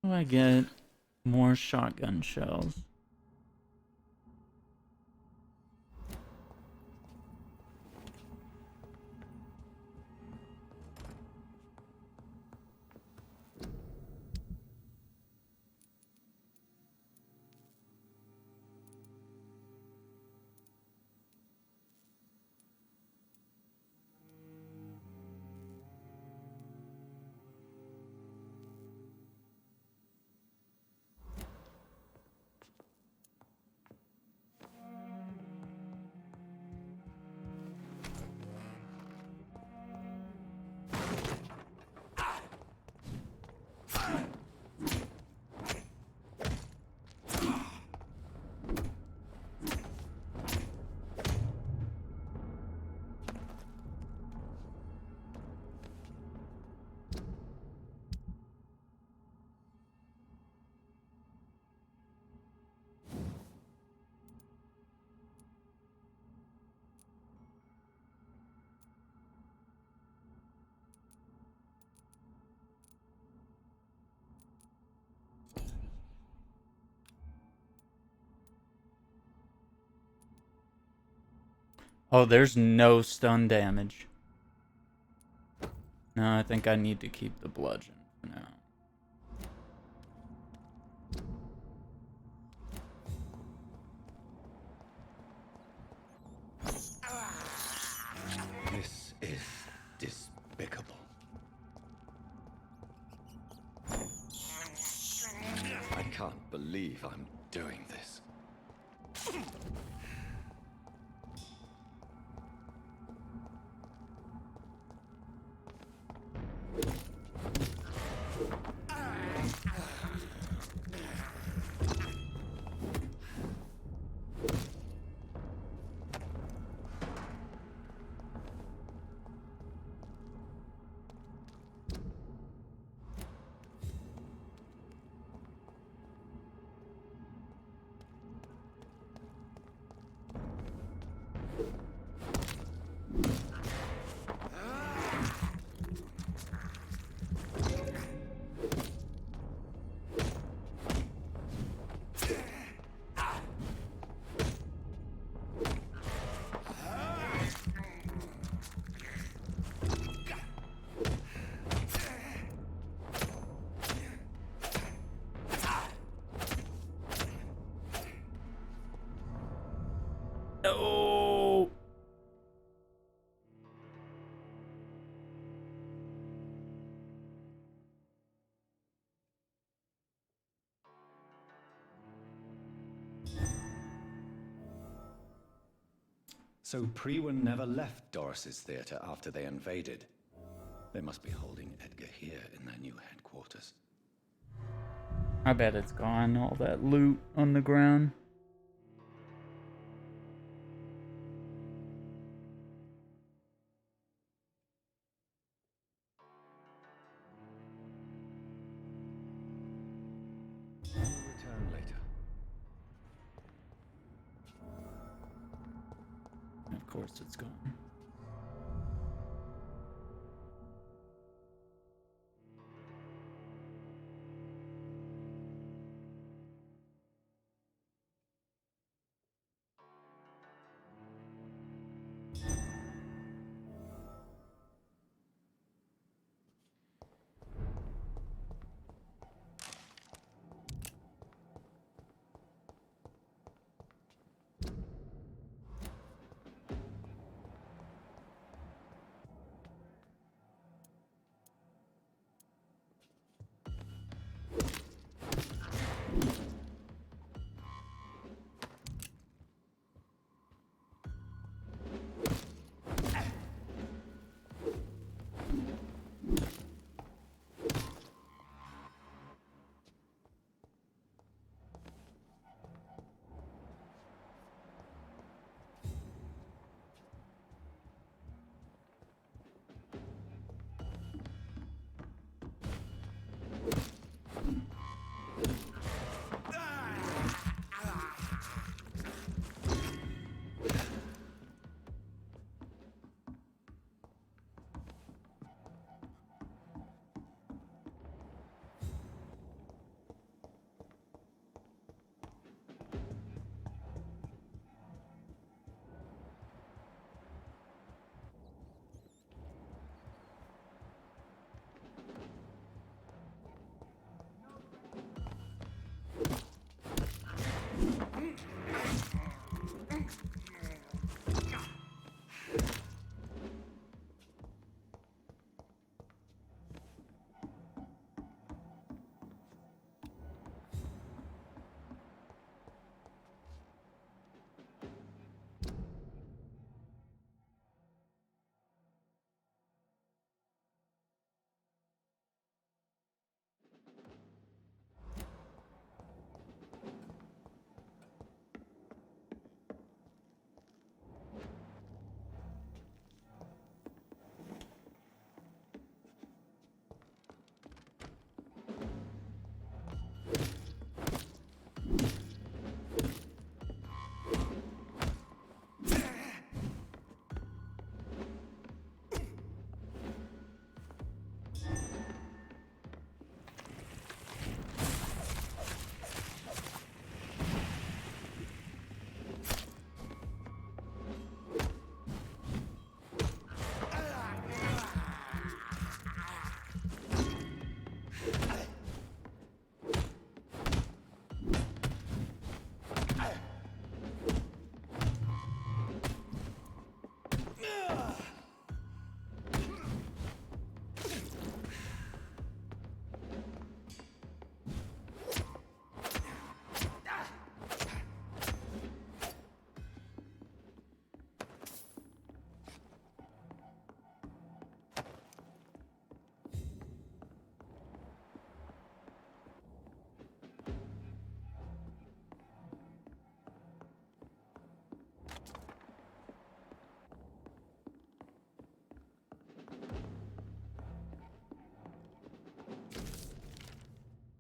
I get more shotgun shells? Oh, there's no stun damage. No, I think I need to keep the bludgeon for now. This is despicable. I can't believe I'm doing this. No. So Priwen never left Doris's theater after they invaded. They must be holding Edgar here in their new headquarters. I bet it's gone, all that loot on the ground. Return later. Of course it's gone.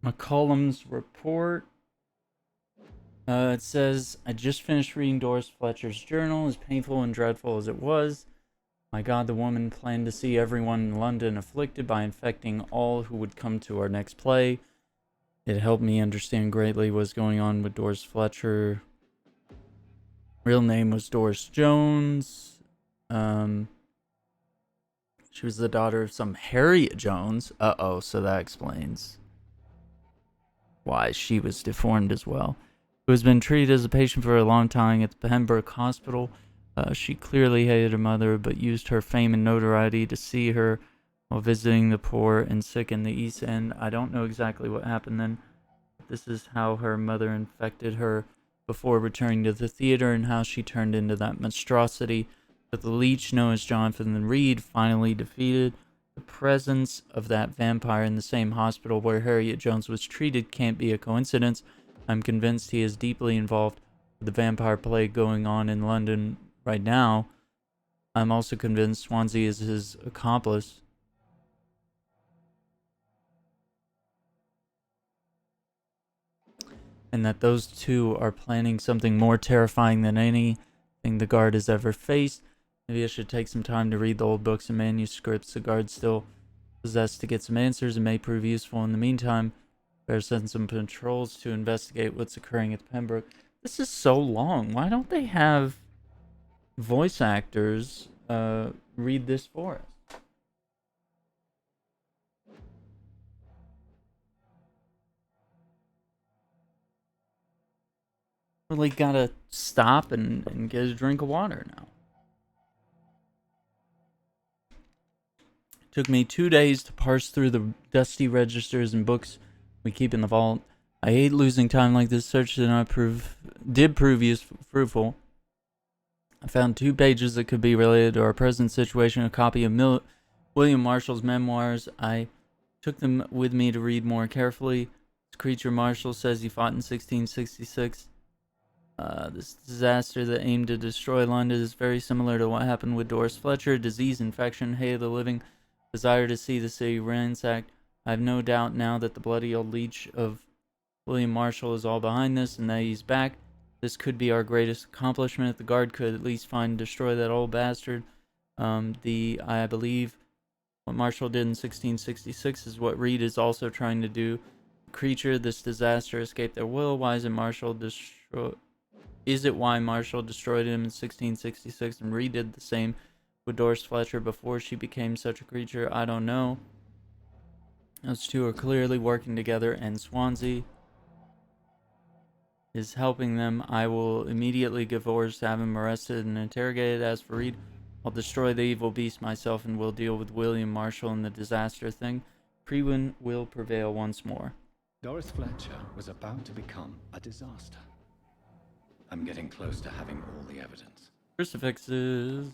McCollum's report. It says, I just finished reading Doris Fletcher's journal. As painful and dreadful as it was, my God, the woman planned to see everyone in London afflicted by infecting all who would come to our next play. It helped me understand greatly what was going on with Doris Fletcher. Real name was Doris Jones. She was the daughter of some Harriet Jones. Uh-oh, so that explains why she was deformed as well. Who has been treated as a patient for a long time at the Pembroke Hospital. She clearly hated her mother, but used her fame and notoriety to see her while visiting the poor and sick in the East End. I don't know exactly what happened then. This is how her mother infected her before returning to the theater, and how she turned into that monstrosity that the leech known as Johnathan Reed finally defeated. The presence of that vampire in the same hospital where Harriet Jones was treated can't be a coincidence. I'm convinced he is deeply involved with the vampire plague going on in London right now. I'm also convinced Swansea is his accomplice. And that those two are planning something more terrifying than anything the Guard has ever faced. Maybe I should take some time to read the old books and manuscripts the Guard still possess to get some answers. It may prove useful in the meantime. Better send some patrols to investigate what's occurring at Pembroke. This is so long. Why don't they have voice actors read this for us? Really gotta stop and get a drink of water now. It took me 2 days to parse through the dusty registers and books we keep in the vault. I hate losing time like this. Search did prove fruitful. I found 2 pages that could be related to our present situation. A copy of William Marshall's memoirs. I took them with me to read more carefully. This creature Marshall says he fought in 1666. This disaster that aimed to destroy London is very similar to what happened with Doris Fletcher. Disease, infection, hate of the living, desire to see the city ransacked. I have no doubt now that the bloody old leech of William Marshall is all behind this, and that he's back. This could be our greatest accomplishment if the Guard could at least find and destroy that old bastard. I believe what Marshall did in 1666 is what Reed is also trying to do. Creature, this disaster escaped their will. Why is it why Marshall destroyed him in 1666 and Reed did the same with Doris Fletcher before she became such a creature? I don't know. Those two are clearly working together, and Swansea is helping them. I will immediately give orders to have him arrested and interrogated. As for Reed, I'll destroy the evil beast myself, and we'll deal with William Marshall and the disaster thing. Prewin will prevail once more. Doris Fletcher was about to become a disaster. I'm getting close to having all the evidence. Crucifixes.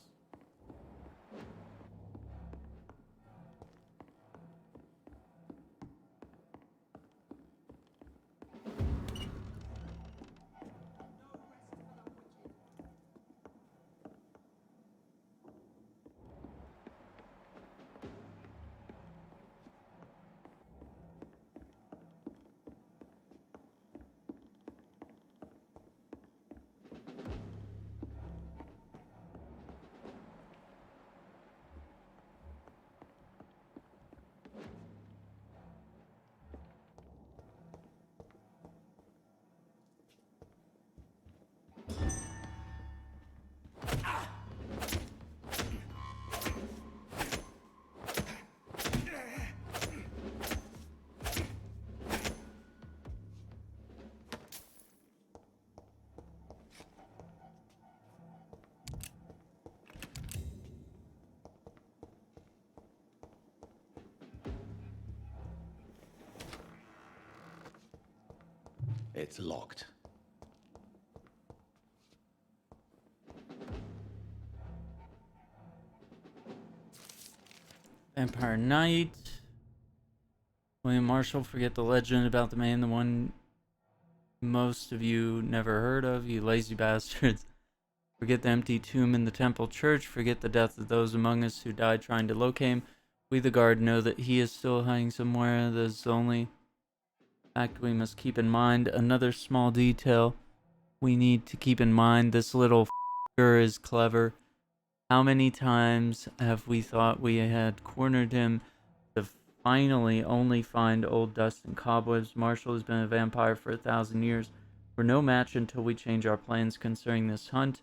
It's locked. Vampire Knight. William Marshall, forget the legend about the man, the one most of you never heard of, you lazy bastards. Forget the empty tomb in the temple church. Forget the death of those among us who died trying to locate him. We, the Guard, know that he is still hiding somewhere. There's only fact, we must keep in mind another small detail. We need to keep in mind this little f***er is clever. How many times have we thought we had cornered him to finally only find old dust and cobwebs? Marshall has been a vampire for 1,000 years. We're no match until we change our plans concerning this hunt.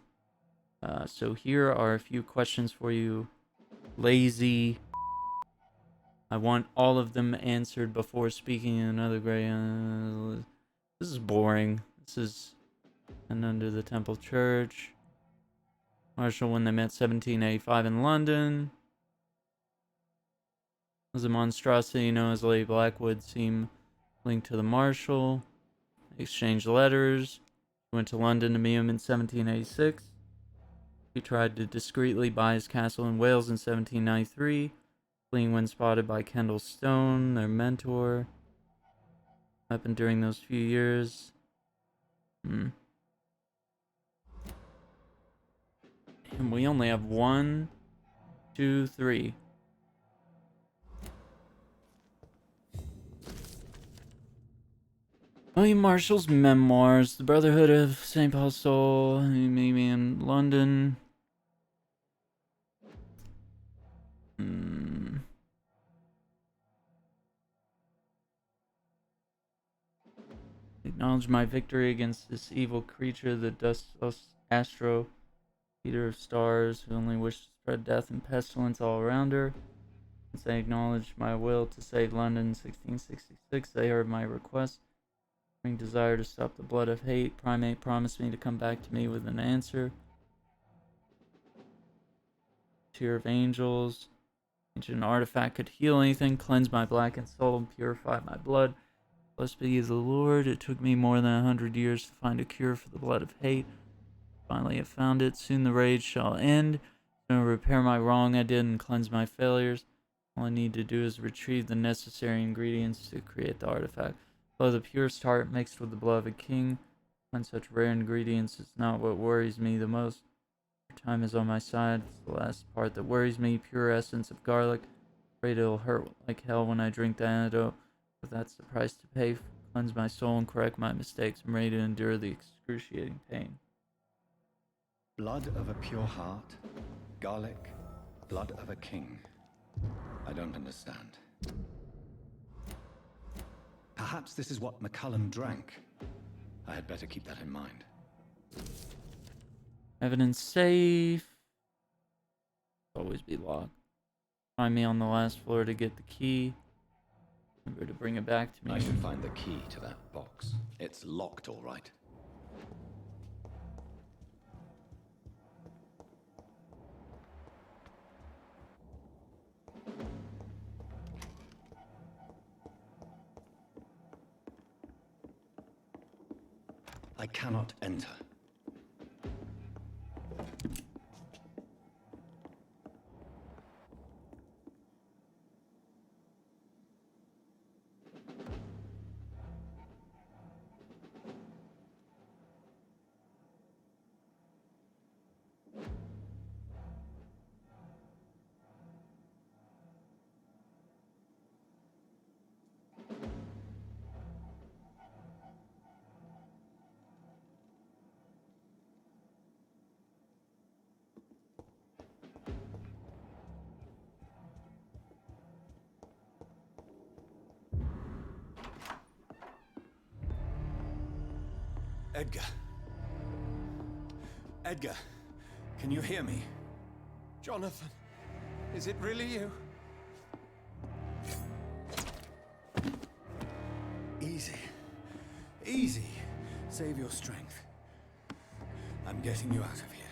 So here are a few questions for you, lazy. I want all of them answered before speaking in another gray. This is boring. This is and under the Temple Church. Marshall, when they met 1785 in London. Was a monstrosity known as Lady Blackwood seem linked to the Marshal. They exchanged letters. Went to London to meet him in 1786. He tried to discreetly buy his castle in Wales in 1793, fleeing when spotted by Kendall Stone, their mentor. What happened during those few years? And we only have 1, 2, 3. William Marshall's memoirs, The Brotherhood of St. Paul's Soul, maybe in London. Acknowledge my victory against this evil creature, the dustless astro, eater of stars, who only wished to spread death and pestilence all around her. Since I acknowledged my will to save London in 1666, they heard my request. Having desire to stop the blood of hate, Primate promised me to come back to me with an answer. Tear of Angels. Ancient artifact could heal anything, cleanse my blackened soul, and purify my blood. Blessed be the Lord. It took me more than 100 years to find a cure for the blood of hate. Finally, I found it. Soon the rage shall end. I'm going to repair my wrong I did and cleanse my failures. All I need to do is retrieve the necessary ingredients to create the artifact. Blood of the purest heart mixed with the blood of a king. Find such rare ingredients is not what worries me the most. Time is on my side. It's the last part that worries me. Pure essence of garlic. Afraid it'll hurt like hell when I drink the antidote. But that's the price to pay. Cleanse my soul and correct my mistakes. I'm ready to endure the excruciating pain. Blood of a pure heart. Garlic. Blood of a king. I don't understand. Perhaps this is what McCullum drank. I had better keep that in mind. Evidence safe. Always be locked. Find me on the last floor to get the key. Remember to bring it back to me. I should find the key to that box. It's locked, all right. I cannot enter. Edgar. Edgar, can you hear me? Johnathan, is it really you? Easy. Easy. Save your strength. I'm getting you out of here.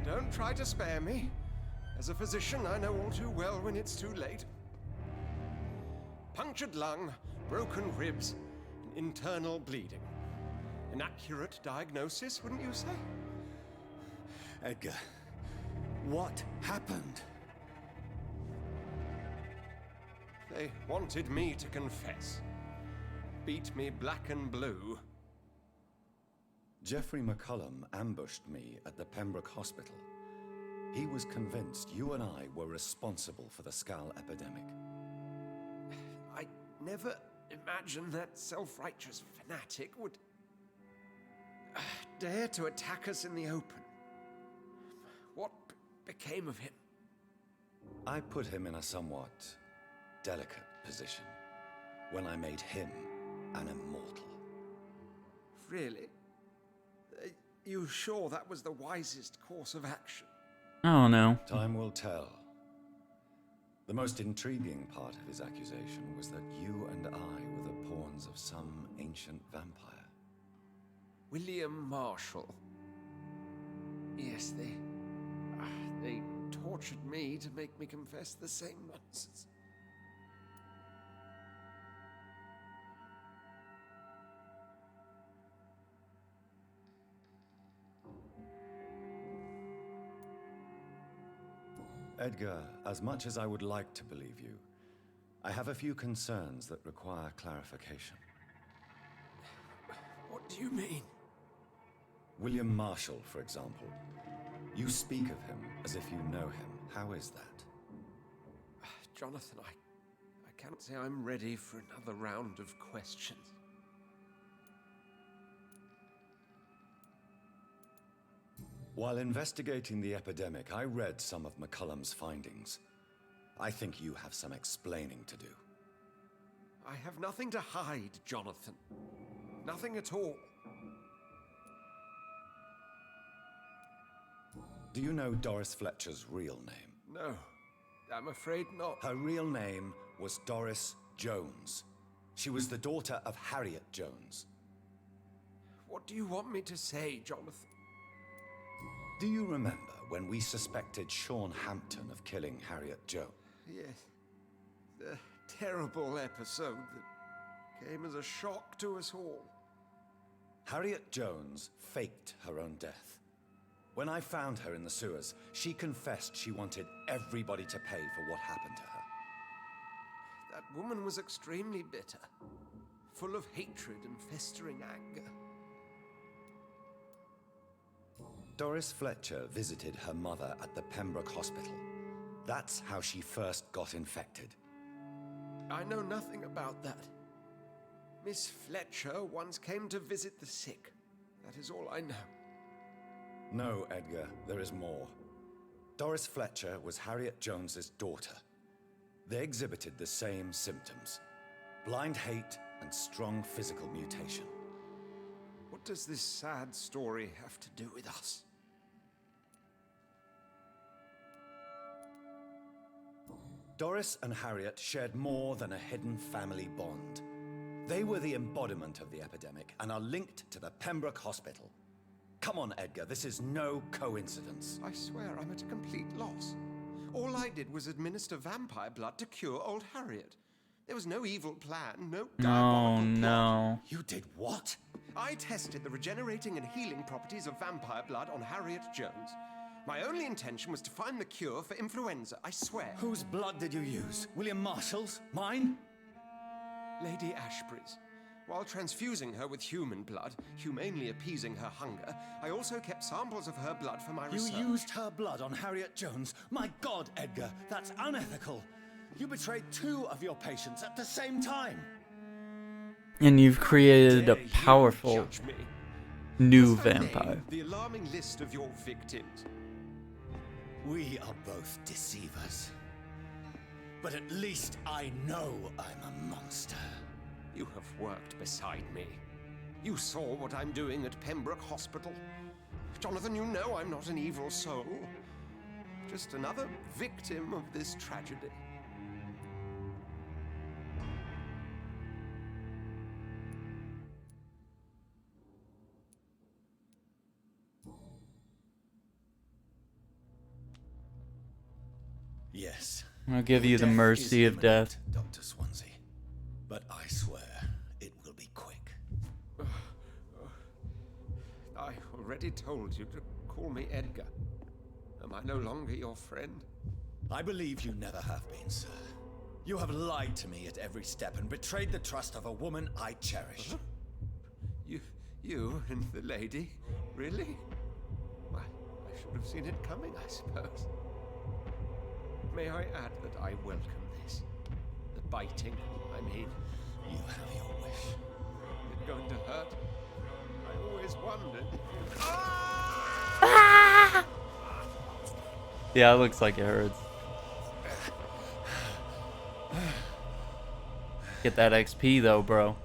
Don't try to spare me. As a physician, I know all too well when it's too late. Punctured lung, broken ribs, and internal bleeding. An accurate diagnosis, wouldn't you say? Edgar, what happened? They wanted me to confess. Beat me black and blue. Jeffrey McCullum ambushed me at the Pembroke Hospital. He was convinced you and I were responsible for the Skal epidemic. I never imagined that self-righteous fanatic would dare to attack us in the open. What became of him? I put him in a somewhat delicate position when I made him an immortal. Really? You sure that was the wisest course of action? Oh no. Time will tell. The most intriguing part of his accusation was that you and I were the pawns of some ancient vampire. William Marshall. Yes, they tortured me to make me confess the same nonsense. Edgar, as much as I would like to believe you, I have a few concerns that require clarification. What do you mean? William Marshall, for example. You speak of him as if you know him. How is that? Johnathan, I can't say I'm ready for another round of questions. While investigating the epidemic, I read some of McCullum's findings. I think you have some explaining to do. I have nothing to hide, Johnathan. Nothing at all. Do you know Doris Fletcher's real name? No, I'm afraid not. Her real name was Doris Jones. She was the daughter of Harriet Jones. What do you want me to say, Johnathan? Do you remember when we suspected Sean Hampton of killing Harriet Jones? Yes. The terrible episode that came as a shock to us all. Harriet Jones faked her own death. When I found her in the sewers, she confessed she wanted everybody to pay for what happened to her. That woman was extremely bitter, full of hatred and festering anger. Doris Fletcher visited her mother at the Pembroke Hospital. That's how she first got infected. I know nothing about that. Miss Fletcher once came to visit the sick. That is all I know. No, Edgar, there is more. Doris Fletcher was Harriet Jones's daughter. They exhibited the same symptoms: blind hate and strong physical mutation. What does this sad story have to do with us? Doris and Harriet shared more than a hidden family bond. They were the embodiment of the epidemic and are linked to the Pembroke Hospital. Come on, Edgar, this is no coincidence. I swear I'm at a complete loss. All I did was administer vampire blood to cure old Harriet. There was no evil plan, no diabolical plot. You did what? I tested the regenerating and healing properties of vampire blood on Harriet Jones. My only intention was to find the cure for influenza, I swear. Whose blood did you use? William Marshall's? Mine? Lady Ashbury's. While transfusing her with human blood, humanely appeasing her hunger, I also kept samples of her blood for my research. You used her blood on Harriet Jones? My God, Edgar, that's unethical. You betrayed 2 of your patients at the same time. And you've created a powerful new vampire. The alarming list of your victims. We are both deceivers. But at least I know I'm a monster. You have worked beside me. You saw what I'm doing at Pembroke Hospital. Johnathan, you know I'm not an evil soul. Just another victim of this tragedy. Yes. I'll give you the mercy of death. Dr. Swansea. But I swear, it will be quick. I already told you to call me Edgar. Am I no longer your friend? I believe you never have been, sir. You have lied to me at every step and betrayed the trust of a woman I cherish. You and the lady? Really? Why, I should have seen it coming, I suppose. May I add that I welcome this? The biting, I mean. You have your wish. Is it going to hurt? I always wondered. Yeah, it looks like it hurts. Get that XP though, bro.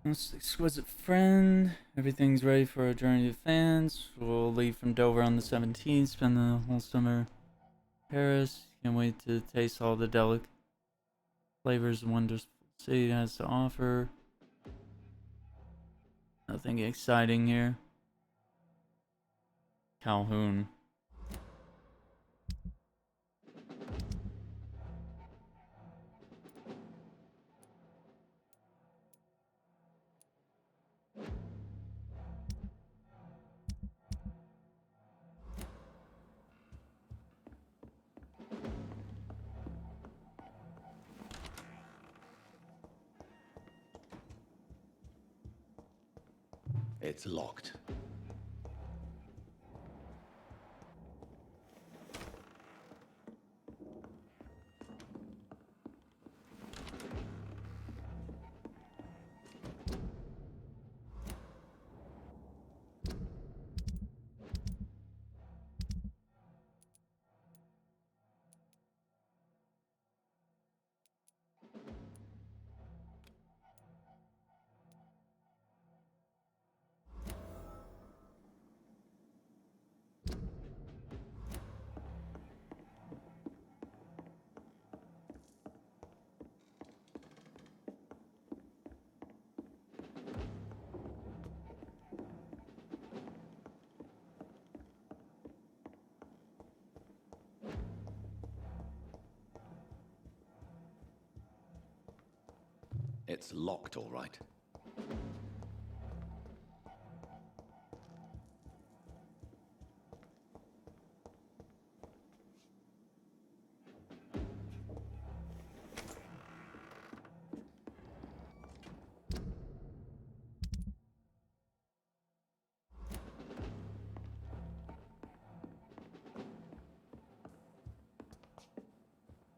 Most exquisite friend. Everything's ready for a journey to Fans. We'll leave from Dover on the 17th. Spend the whole summer in Paris. Can't wait to taste all the delicate flavors and wonders the city has to offer. Nothing exciting here. Calhoun. It's locked. It's locked, all right.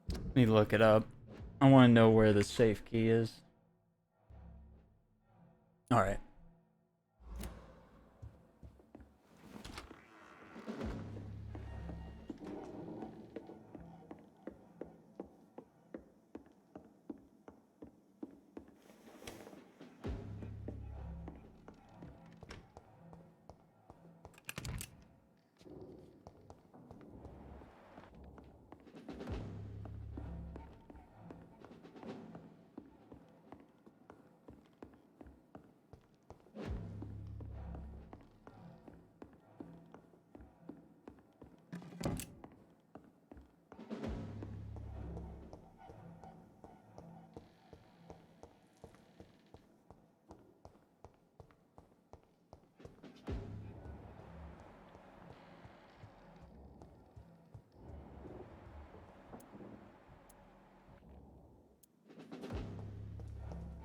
Let me look it up. I want to know where the safe key is. Alright.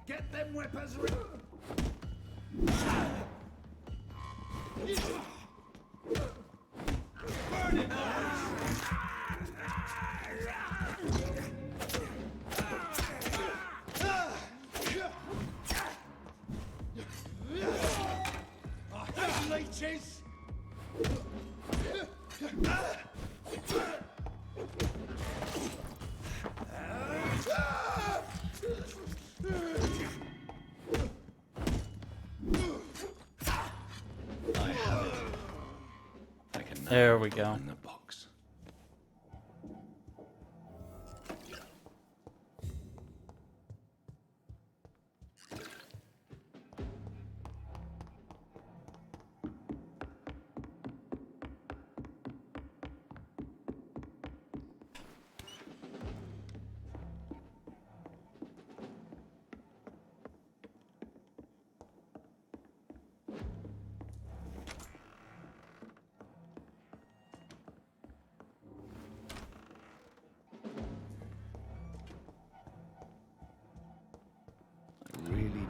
Get them weapons ready! Burn it, There we go. In the box.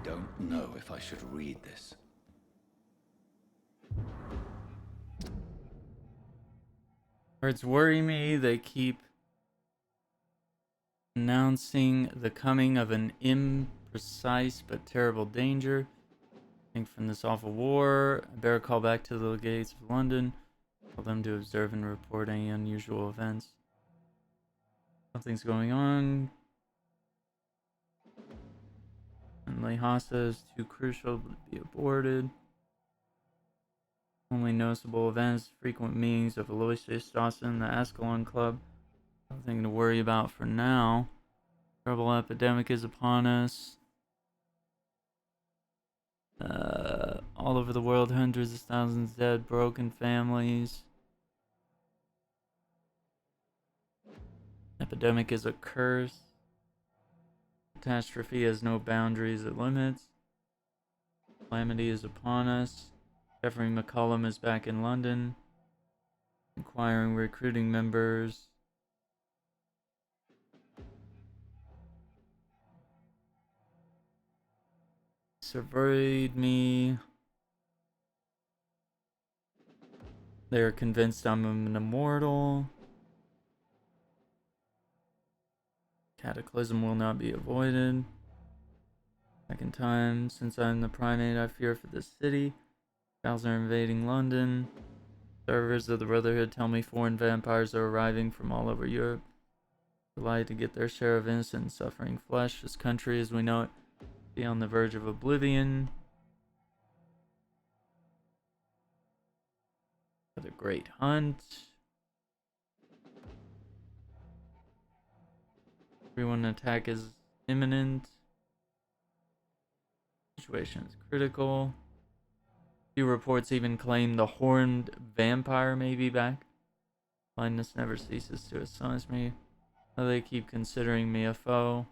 Don't know if I should read this. Words worry me. They keep announcing the coming of an imprecise but terrible danger. I think from this awful war, I better call back to the gates of London. Tell them to observe and report any unusual events. Something's going on. And Lhasa is too crucial to be aborted. Only noticeable events, frequent meetings of Aloysius Dawson, the Ascalon Club. Nothing to worry about for now. Terrible epidemic is upon us. All over the world, hundreds of thousands dead, broken families. Epidemic is a curse. Catastrophe has no boundaries or limits. Calamity is upon us. Jeffrey McCollum is back in London, inquiring recruiting members. Surveyed me. They are convinced I'm an immortal. Cataclysm will not be avoided. Second time since I'm the primate, I fear for the city. Cows are invading London. Servers of the Brotherhood tell me foreign vampires are arriving from all over Europe. Delighted to get their share of innocent and suffering flesh. This country, as we know it, be on the verge of oblivion. For the great hunt. Everyone attack is imminent. Situation is critical. Few reports even claim the horned vampire may be back. Blindness never ceases to astonish me. How they keep considering me a foe.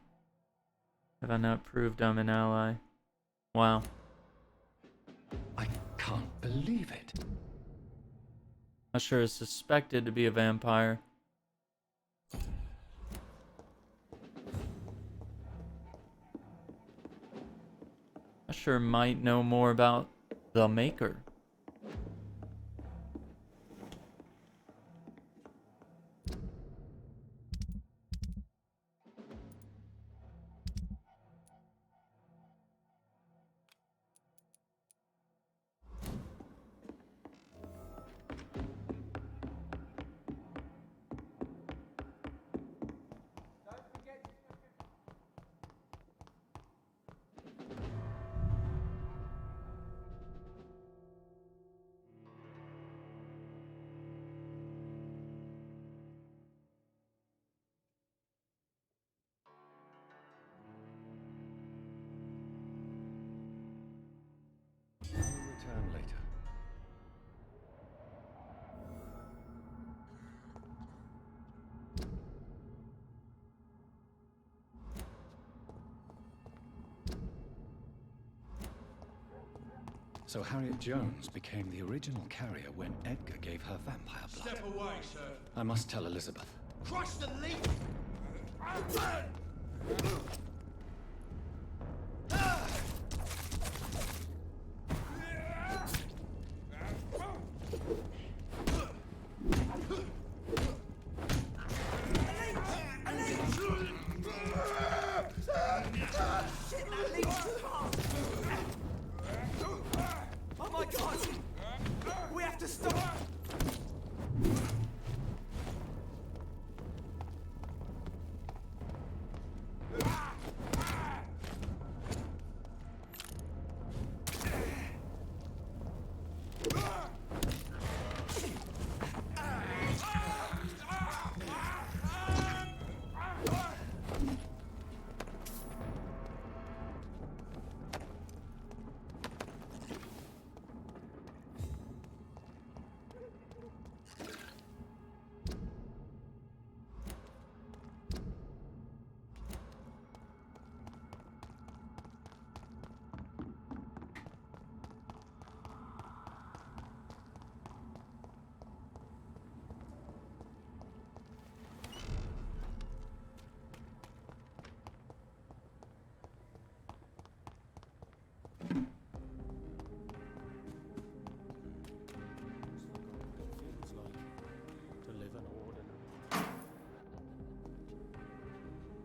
Have I not proved I'm an ally? Wow. I can't believe it. Usher is suspected to be a vampire. Usher might know more about the Maker. Return later. So Harriet Jones became the original carrier when Edgar gave her vampire blood. Step away, sir. I must tell Elizabeth. Crush the leaf! Oh my God! We have to stop!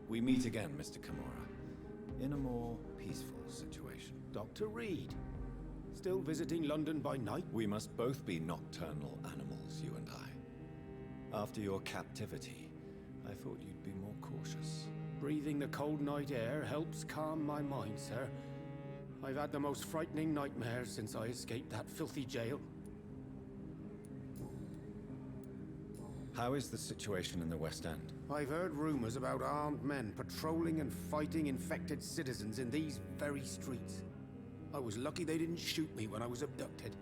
We meet again, Mr. Kimura, in a more peaceful situation. Dr. Reed, still visiting London by night? We must both be nocturnal animals, you and I. After your captivity, I thought you'd be more cautious. Breathing the cold night air helps calm my mind, sir. I've had the most frightening nightmares since I escaped that filthy jail. How is the situation in the West End? I've heard rumors about armed men patrolling and fighting infected citizens in these very streets. I was lucky they didn't shoot me when I was abducted.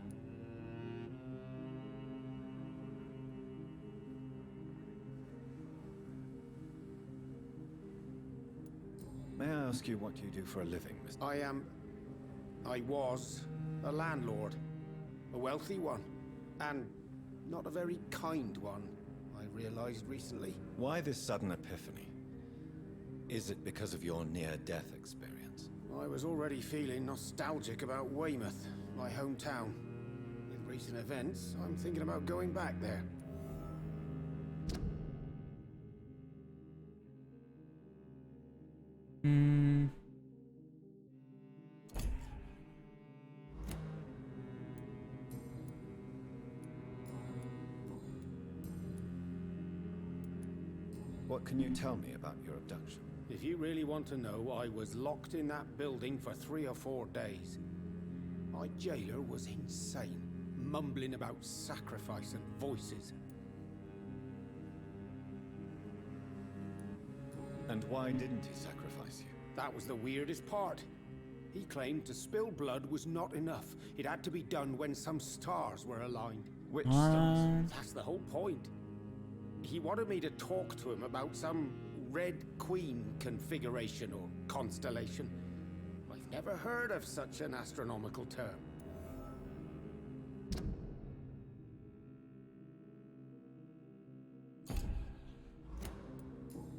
May I ask you what you do for a living, Mr. I was a landlord. A wealthy one. And not a very kind one, I realized recently. Why this sudden epiphany? Is it because of your near-death experience? I was already feeling nostalgic about Weymouth, my hometown. With recent events, I'm thinking about going back there. What can you tell me about your abduction? If you really want to know, I was locked in that building for 3 or 4 days. My jailer was insane, mumbling about sacrifice and voices. And why didn't he sacrifice you? That was the weirdest part. He claimed to spill blood was not enough. It had to be done when some stars were aligned. Which stars? That's the whole point. He wanted me to talk to him about some Red Queen configuration or constellation. I've never heard of such an astronomical term.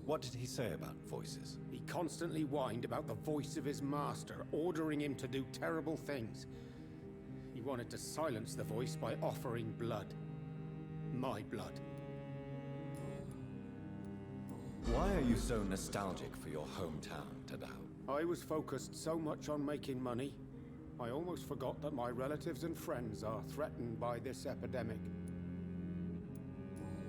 What did he say about voices? He constantly whined about the voice of his master, ordering him to do terrible things. He wanted to silence the voice by offering blood. My blood. Why are you so nostalgic for your hometown, Tadao? I was focused so much on making money, I almost forgot that my relatives and friends are threatened by this epidemic.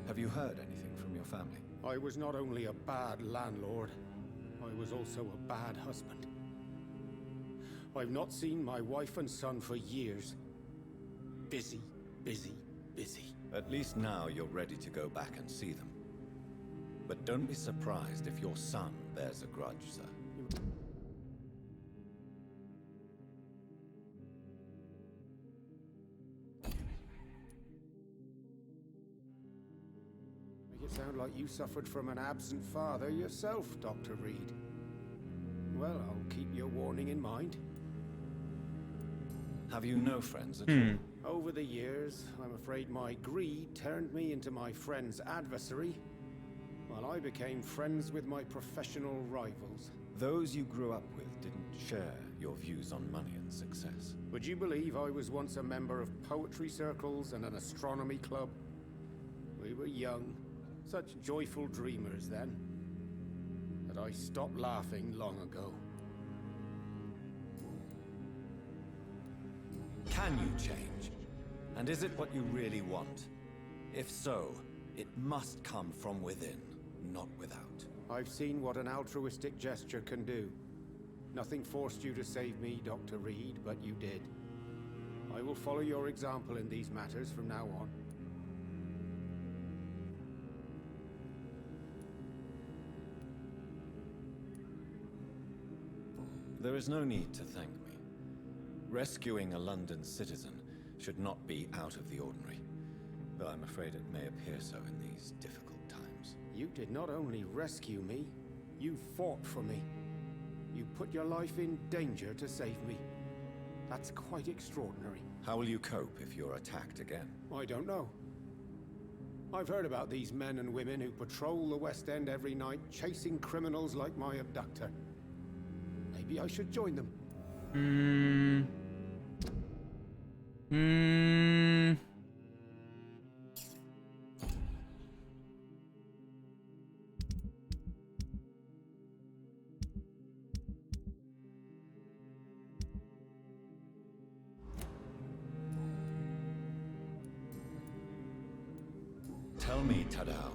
Have you heard anything from your family? I was not only a bad landlord, I was also a bad husband. I've not seen my wife and son for years. Busy, busy, busy. At least now you're ready to go back and see them. But don't be surprised if your son bears a grudge, sir. Make it sound like you suffered from an absent father yourself, Dr. Reed. Well, I'll keep your warning in mind. Have you no friends at all? Over the years, I'm afraid my greed turned me into my friend's adversary, while I became friends with my professional rivals. Those you grew up with didn't share your views on money and success. Would you believe I was once a member of poetry circles and an astronomy club? We were young, such joyful dreamers then, that I stopped laughing long ago. Can you change? And is it what you really want? If so, it must come from within, not without. I've seen what an altruistic gesture can do. Nothing forced you to save me, Dr. Reed, but you did. I will follow your example in these matters from now on. There is no need to thank me. Rescuing a London citizen should not be out of the ordinary, though I'm afraid it may appear so in these difficult times. You did not only rescue me, you fought for me. You put your life in danger to save me. That's quite extraordinary. How will you cope if you're attacked again? I don't know. I've heard about these men and women who patrol the West End every night, chasing criminals like my abductor. Maybe I should join them. Tell me, Tadao,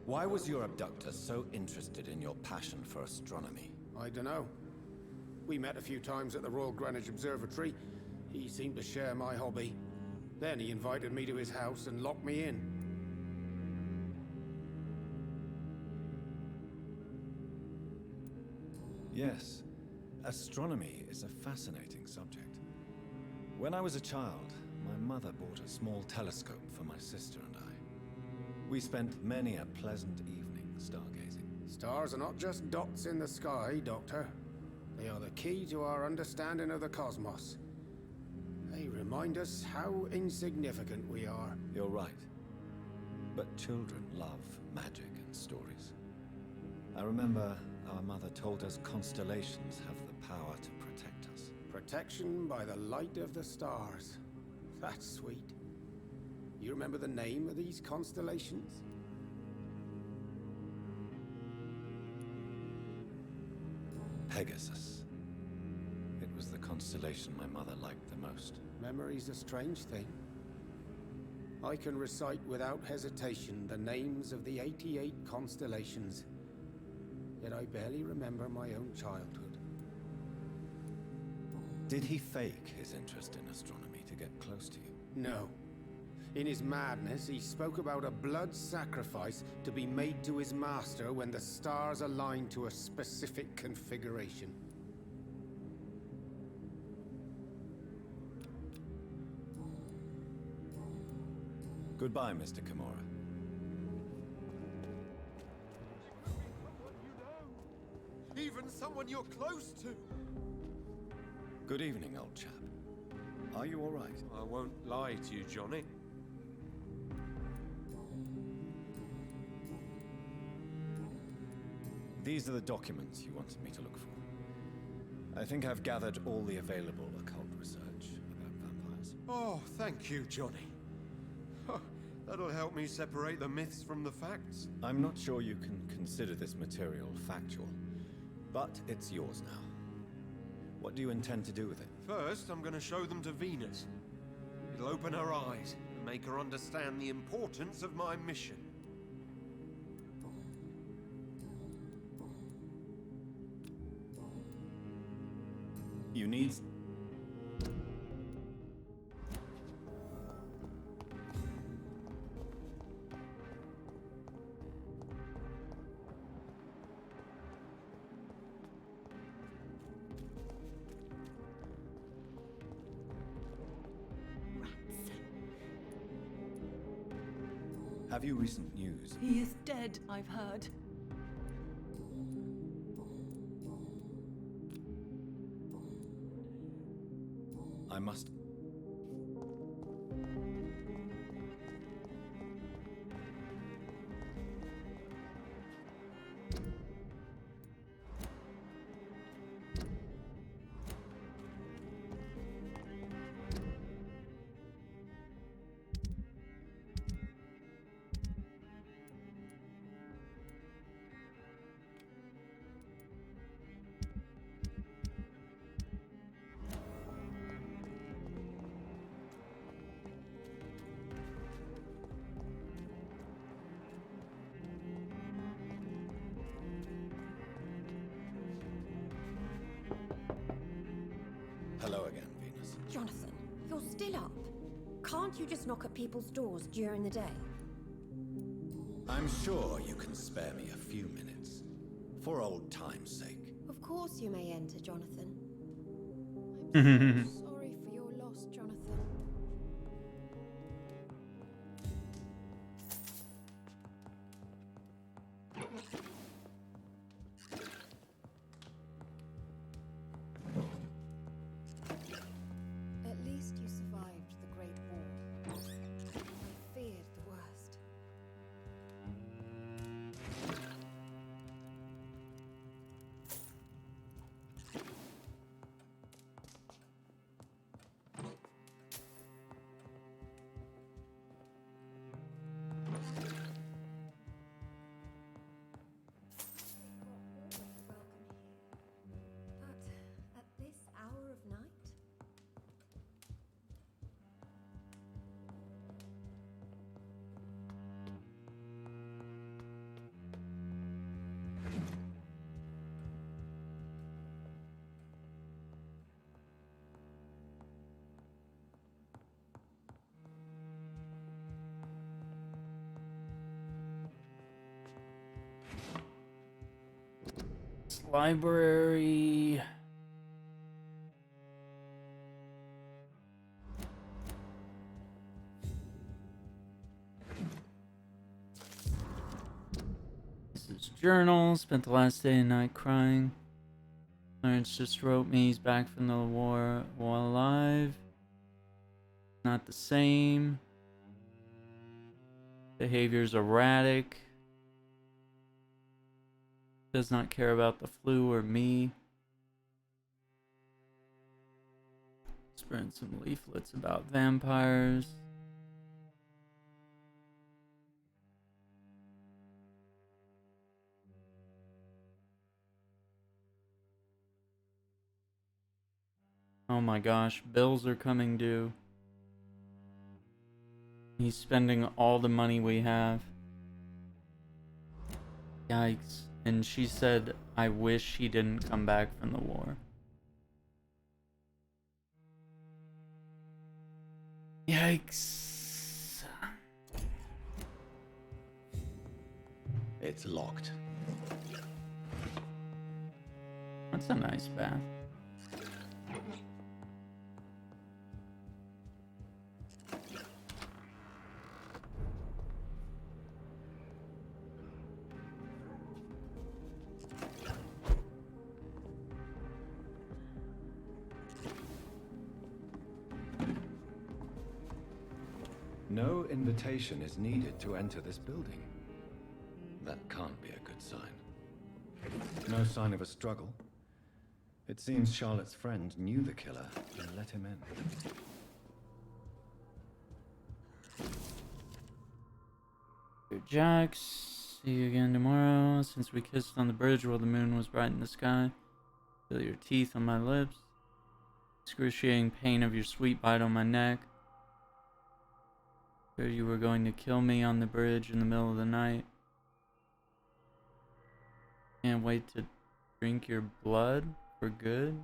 why was your abductor so interested in your passion for astronomy? I dunno. We met a few times at the Royal Greenwich Observatory. He seemed to share my hobby. Then he invited me to his house and locked me in. Yes, astronomy is a fascinating subject. When I was a child, my mother bought a small telescope for my sister and I. We spent many a pleasant evening stargazing. Stars are not just dots in the sky, Doctor. They are the key to our understanding of the cosmos. They remind us how insignificant we are. You're right. But children love magic and stories. I remember our mother told us constellations have the power to protect us. Protection by the light of the stars. That's sweet. You remember the name of these constellations? Pegasus. It was the constellation my mother liked the most. Memory's a strange thing. I can recite without hesitation the names of the 88 constellations. Yet I barely remember my own childhood. Did he fake his interest in astronomy to get close to you? No. In his madness, he spoke about a blood sacrifice to be made to his master when the stars aligned to a specific configuration. Goodbye, Mr. Kimura. Even someone you're close to. Good evening, old chap. Are you all right? I won't lie to you, Johnny. These are the documents you wanted me to look for. I think I've gathered all the available occult research about vampires. Oh, thank you, Johnny. That'll help me separate the myths from the facts. I'm not sure you can consider this material factual, but it's yours now. What do you intend to do with it? First, I'm going to show them to Venus. It'll open her eyes and make her understand the importance of my mission. You need... Have you recent news? He is dead, I've heard. I must... Hello again, Venus. Johnathan, you're still up. Can't you just knock at people's doors during the day? I'm sure you can spare me a few minutes. For old time's sake. Of course you may enter, Johnathan. I'm so sorry for your loss, Johnathan. At least you survived the Great War. I feared the worst. Library. This is journal. Spent the last day and night crying. Clarence just wrote me he's back from the war while alive. Not the same. Behavior's erratic. Does not care about the flu or me. Spread some leaflets about vampires. Oh my gosh, bills are coming due. He's spending all the money we have. Yikes. And she said, I wish he didn't come back from the war. Yikes. It's locked. That's a nice bath. No invitation is needed to enter this building. That can't be a good sign. No sign of a struggle. It seems Charlotte's friend knew the killer and let him in. Dear Jax, see you again tomorrow. Since we kissed on the bridge while the moon was bright in the sky, feel your teeth on my lips. Excruciating pain of your sweet bite on my neck. Sure you were going to kill me on the bridge in the middle of the night. Can't wait to drink your blood for good.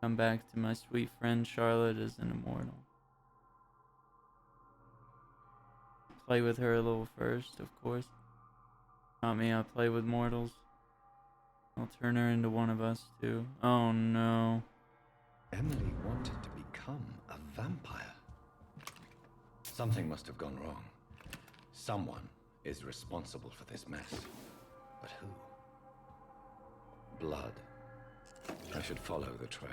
Come back to my sweet friend Charlotte as an immortal. Play with her a little first, of course. Not me, I play with mortals. I'll turn her into one of us too. Oh no. Emily wanted to become a vampire. Something must have gone wrong. Someone is responsible for this mess. But who? Blood. I should follow the trail.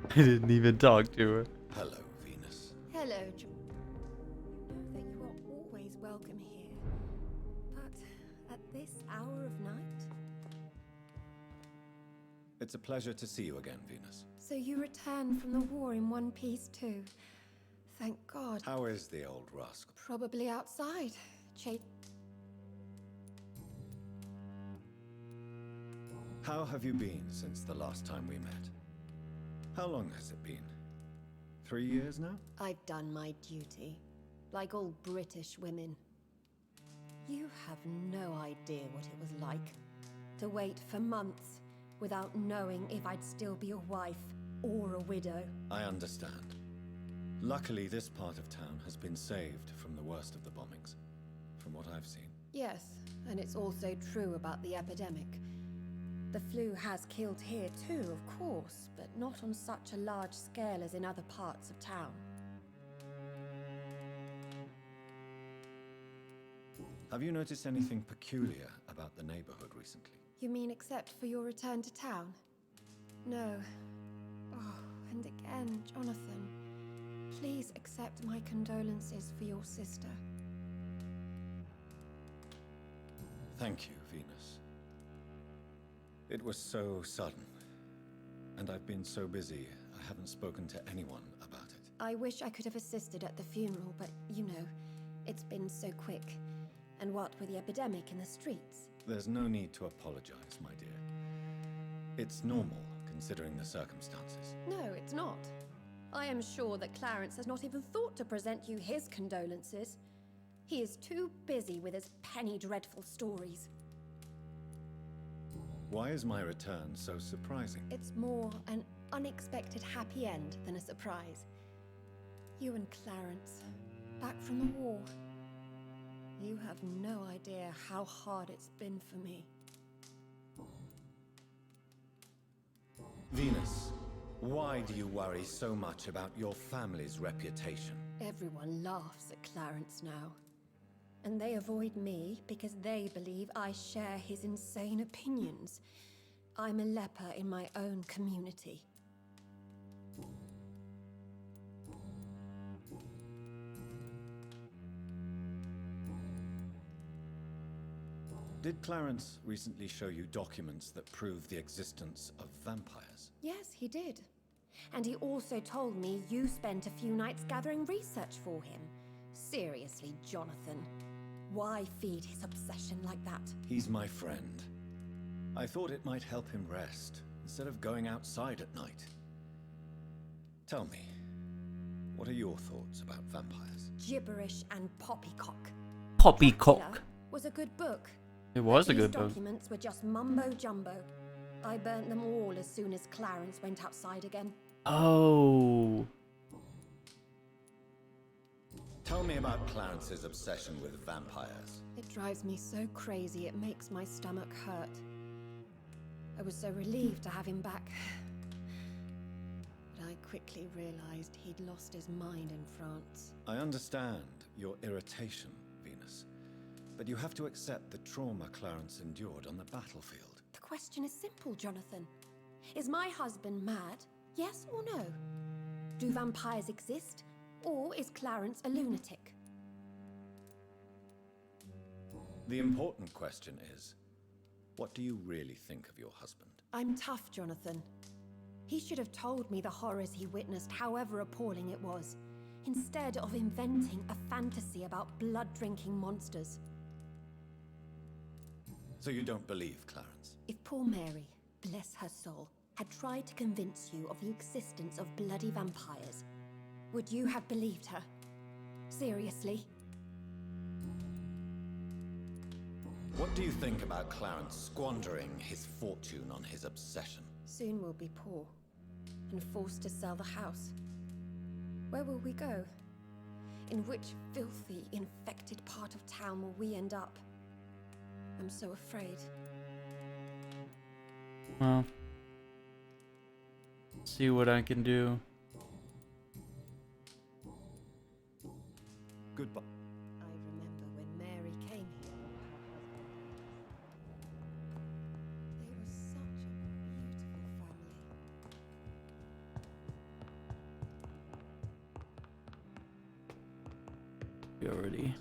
I didn't even talk to her. Hello, Venus. Hello, John. You know that you are always welcome here. But at this hour of night? It's a pleasure to see you again, Venus. So you return from the war in one piece too. Thank God. How is the old Rusk? Probably outside. How have you been since the last time we met? How long has it been? 3 years now? I've done my duty. Like all British women. You have no idea what it was like. To wait for months without knowing if I'd still be a wife or a widow. I understand. Luckily, this part of town has been saved from the worst of the bombings, from what I've seen. Yes, and it's also true about the epidemic. The flu has killed here too, of course, but not on such a large scale as in other parts of town. Have you noticed anything peculiar about the neighborhood recently? You mean except for your return to town? No. Oh, and again, Johnathan. Please accept my condolences for your sister. Thank you, Venus. It was so sudden, and I've been so busy, I haven't spoken to anyone about it. I wish I could have assisted at the funeral, but you know, it's been so quick. And what with the epidemic in the streets? There's no need to apologize, my dear. It's normal, considering the circumstances. No, it's not. I am sure that Clarence has not even thought to present you his condolences. He is too busy with his penny dreadful stories. Why is my return so surprising? It's more an unexpected happy end than a surprise. You and Clarence, back from the war. You have no idea how hard it's been for me. Venus, why do you worry so much about your family's reputation? Everyone laughs at Clarence now. And they avoid me because they believe I share his insane opinions. I'm a leper in my own community. Did Clarence recently show you documents that prove the existence of vampires? Yes, he did. And he also told me you spent a few nights gathering research for him. Seriously, Johnathan. Why feed his obsession like that? He's my friend. I thought it might help him rest, instead of going outside at night. Tell me, what are your thoughts about vampires? Gibberish and poppycock. Poppycock. Dracula was a good book. It was a These good book. documents were just mumbo jumbo. I burnt them all as soon as Clarence went outside again. Oh. Tell me about Clarence's obsession with vampires. It drives me so crazy it makes my stomach hurt. I was so relieved to have him back. But I quickly realized he'd lost his mind in France. I understand your irritation, Venus. But you have to accept the trauma Clarence endured on the battlefield. The question is simple, Johnathan. Is my husband mad? Yes or no? Do vampires exist? Or is Clarence a lunatic? The important question is, what do you really think of your husband? I'm tough, Johnathan. He should have told me the horrors he witnessed, however appalling it was, instead of inventing a fantasy about blood-drinking monsters. So you don't believe Clarence? If poor Mary, bless her soul, had tried to convince you of the existence of bloody vampires, would you have believed her? Seriously? What do you think about Clarence squandering his fortune on his obsession? Soon we'll be poor, and forced to sell the house. Where will we go? In which filthy, infected part of town will we end up? I'm so afraid. Well, see what I can do. Goodbye. I remember when Mary came here. They were such a beautiful family. You already.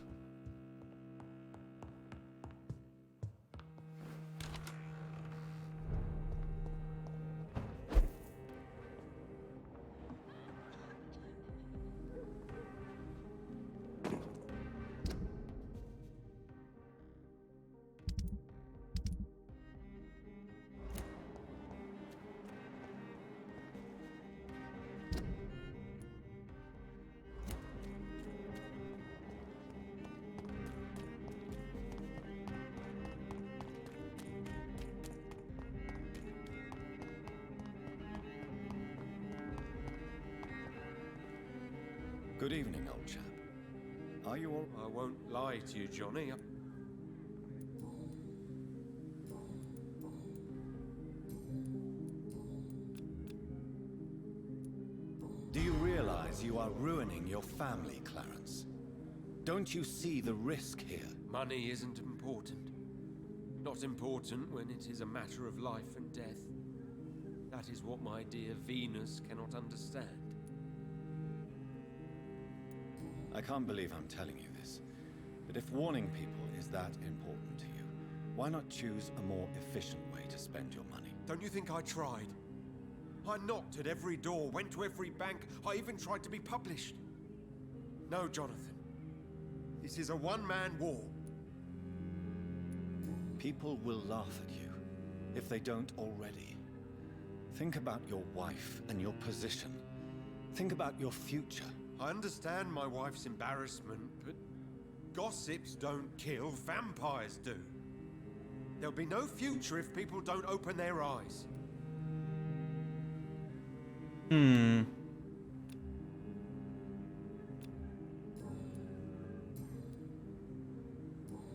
Good evening, old chap. Are you all... I won't lie to you, Johnny. Do you realize you are ruining your family, Clarence? Don't you see the risk here? Money isn't important. Not important when it is a matter of life and death. That is what my dear Venus cannot understand. I can't believe I'm telling you this, but if warning people is that important to you, why not choose a more efficient way to spend your money? Don't you think I tried? I knocked at every door, went to every bank, I even tried to be published. No, Johnathan. This is a one-man war. People will laugh at you, if they don't already. Think about your wife and your position. Think about your future. I understand my wife's embarrassment, but gossips don't kill, vampires do. There'll be no future if people don't open their eyes.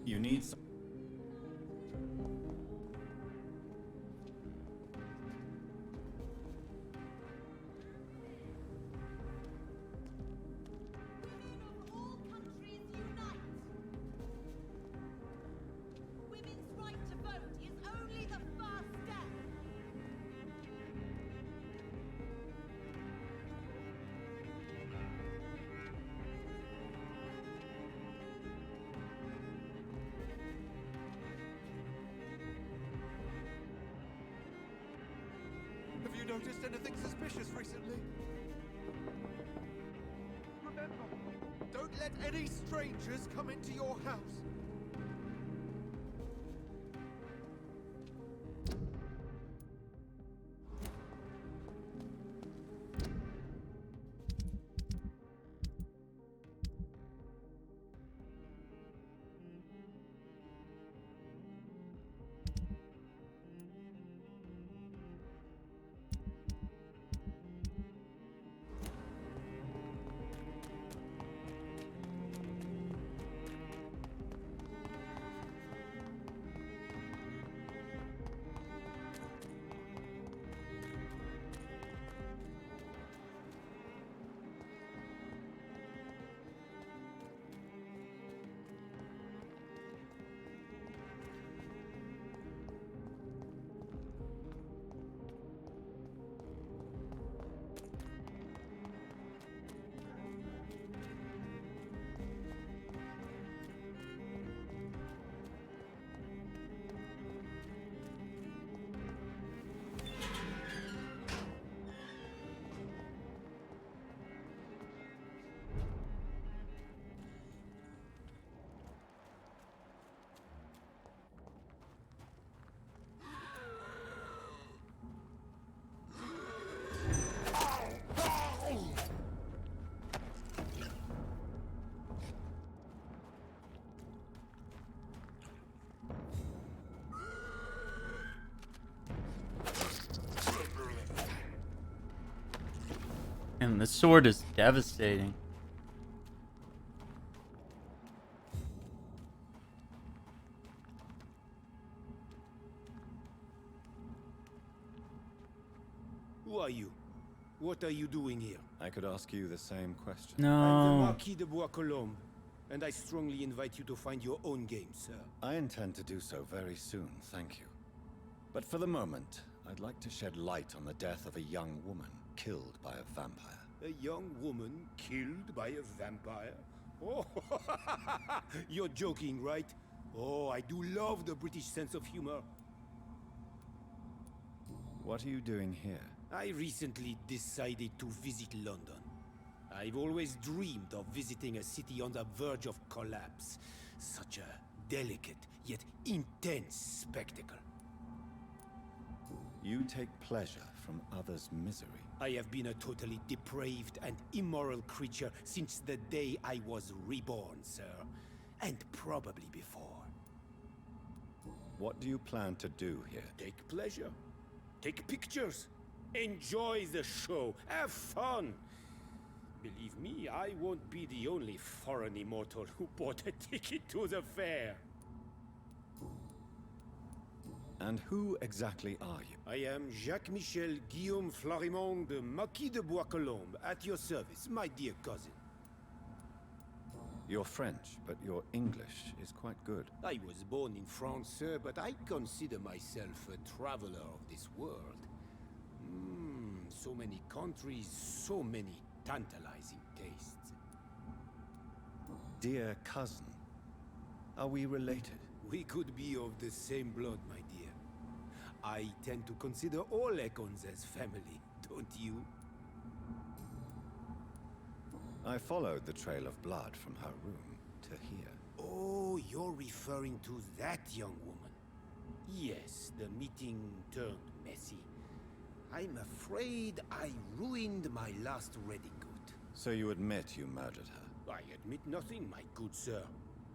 You need some... Have you noticed anything suspicious recently? Remember, don't let any strangers come into your house. And the sword is devastating. Who are you? What are you doing here? I could ask you the same question. No. I'm the Marquis de Bois-Colombes, and I strongly invite you to find your own game, sir. I intend to do so very soon, thank you. But for the moment, I'd like to shed light on the death of a young woman killed by a vampire. A young woman killed by a vampire? Oh, you're joking, right? Oh, I do love the British sense of humor. What are you doing here? I recently decided to visit London. I've always dreamed of visiting a city on the verge of collapse. Such a delicate, yet intense spectacle. You take pleasure from others' misery. I have been a totally depraved and immoral creature since the day I was reborn, sir. And probably before. What do you plan to do here? Take pleasure. Take pictures. Enjoy the show. Have fun. Believe me, I won't be the only foreign immortal who bought a ticket to the fair. And who exactly are you? I am Jacques-Michel Guillaume Florimond de Marquis de Bois-Colombes, at your service, my dear cousin. You're French, but your English is quite good. I was born in France, sir, but I consider myself a traveler of this world. So many countries, so many tantalizing tastes. Dear cousin, are we related? We could be of the same blood, my dear. I tend to consider all Econs as family, don't you? I followed the trail of blood from her room to here. Oh, you're referring to that young woman. Yes, the meeting turned messy. I'm afraid I ruined my last ready good. So you admit you murdered her? I admit nothing, my good sir.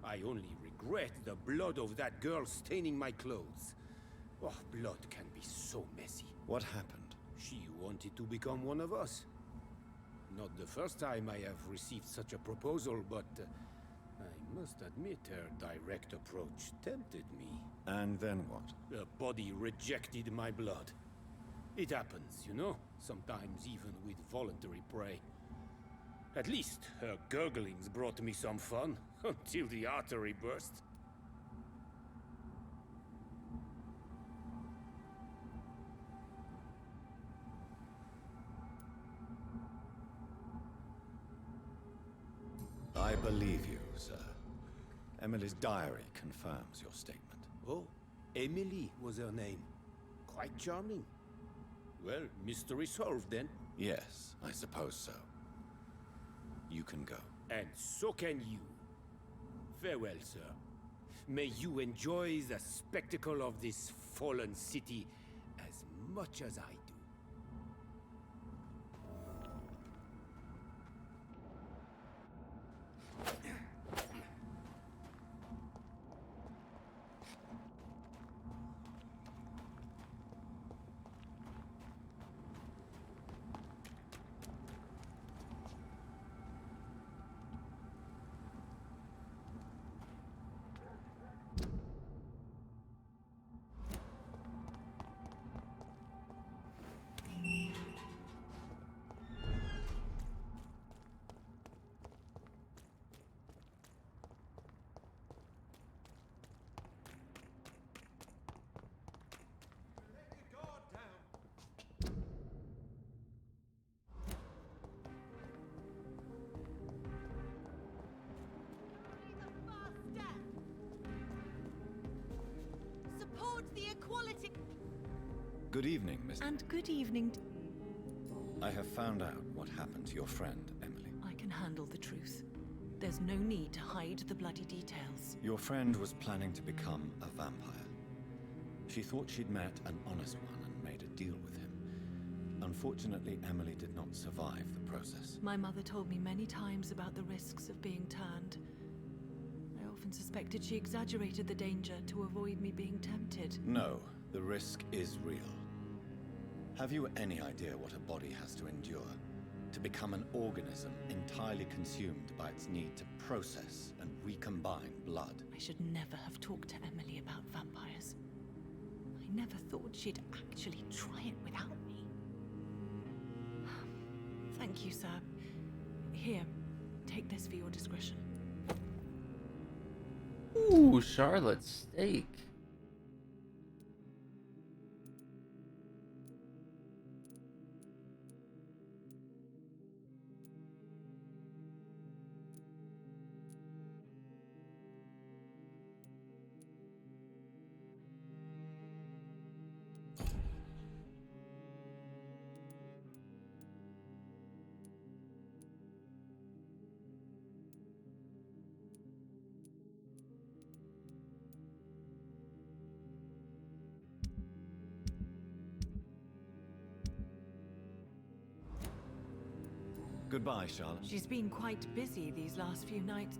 I only regret the blood of that girl staining my clothes. Oh, blood can be so messy. What happened? She wanted to become one of us. Not the first time I have received such a proposal, but I must admit her direct approach tempted me. And then what? The body rejected my blood. It happens, you know, sometimes even with voluntary prey. At least her gurglings brought me some fun, until the artery burst. I believe you, sir. Emily's diary confirms your statement. Oh, Emily was her name. Quite charming. Well, mystery solved then. Yes, I suppose so. You can go. And so can you. Farewell, sir. May you enjoy the spectacle of this fallen city as much as I do. Good evening, Miss... And good evening. I have found out what happened to your friend, Emily. I can handle the truth. There's no need to hide the bloody details. Your friend was planning to become a vampire. She thought she'd met an honest one and made a deal with him. Unfortunately, Emily did not survive the process. My mother told me many times about the risks of being turned. I often suspected she exaggerated the danger to avoid me being tempted. No, the risk is real. Have you any idea what a body has to endure? To become an organism entirely consumed by its need to process and recombine blood? I should never have talked to Emily about vampires. I never thought she'd actually try it without me. Thank you, sir. Here, take this for your discretion. Ooh, Charlotte steak. Goodbye, Charlotte. She's been quite busy these last few nights.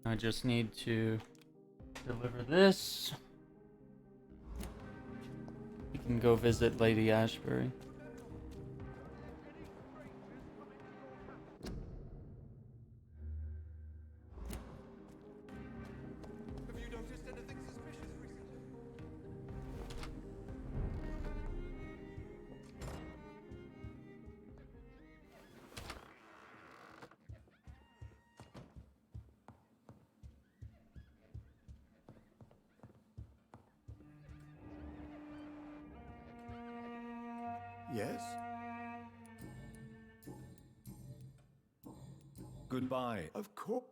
I just need to deliver this. We can go visit Lady Ashbury. Yes? Goodbye. Of course.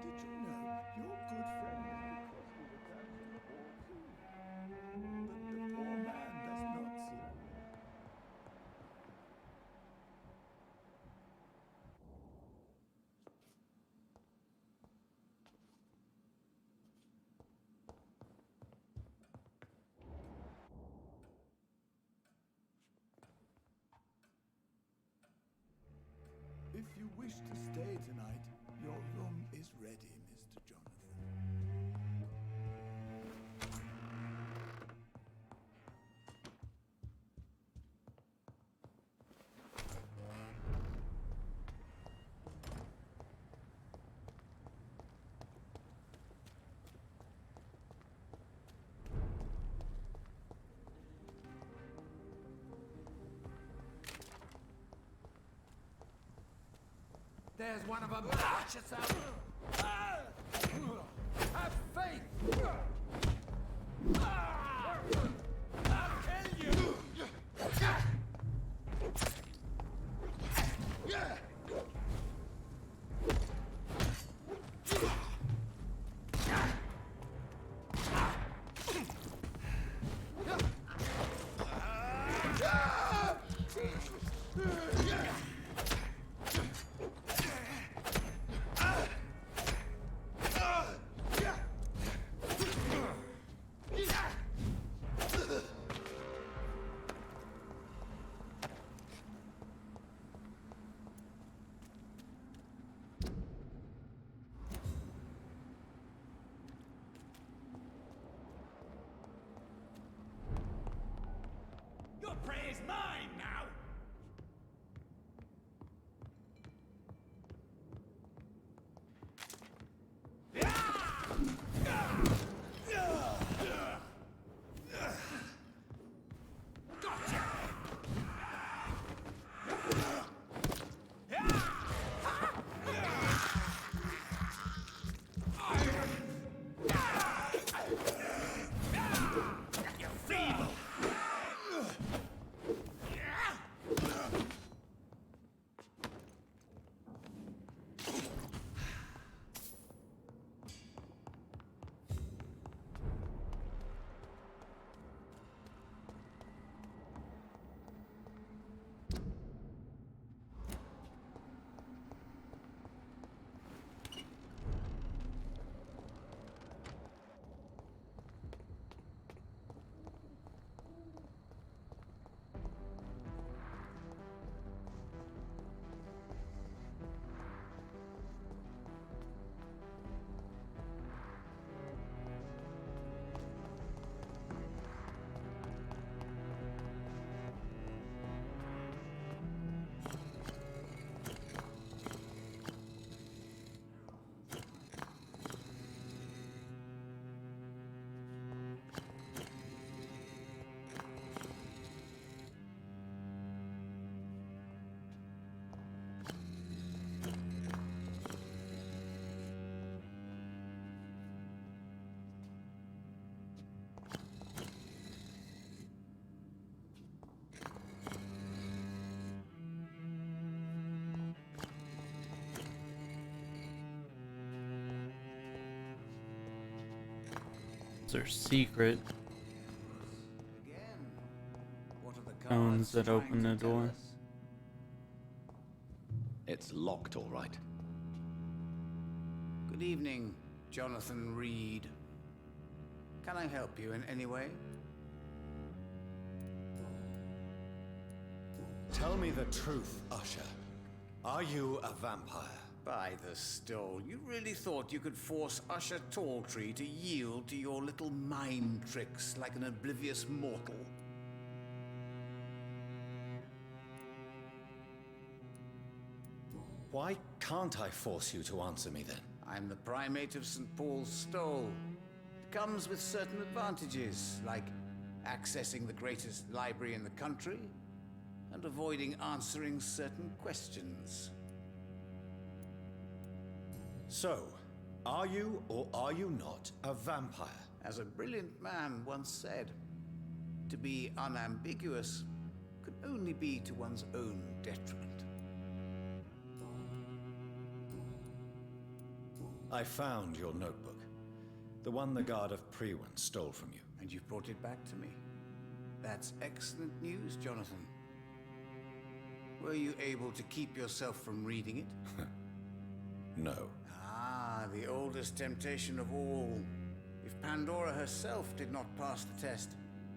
Did you know your good friend is because we were dancing the ball too? But the poor man does not see. wish to stay tonight, your room is ready, Mr. Johnathan. There's one of them. Watch yourself. Have faith. I'll kill you. Your prey is mine now! Their secret What are the stones that trying open to the tell door. us? It's locked, all right. Good evening, Johnathan Reed. Can I help you in any way? Tell me the truth, Usher. Are you a vampire? By the stole, you really thought you could force Usher Talltree to yield to your little mind tricks like an oblivious mortal? Why can't I force you to answer me then? I'm the primate of St. Paul's Stole. It comes with certain advantages, like accessing the greatest library in the country and avoiding answering certain questions. So, are you or are you not a vampire? As a brilliant man once said, to be unambiguous can only be to one's own detriment. I found your notebook. The one the guard of Priwen stole from you. And you've brought it back to me. That's excellent news, Johnathan. Were you able to keep yourself from reading it? No. Ah, the oldest temptation of all. If Pandora herself did not pass the test,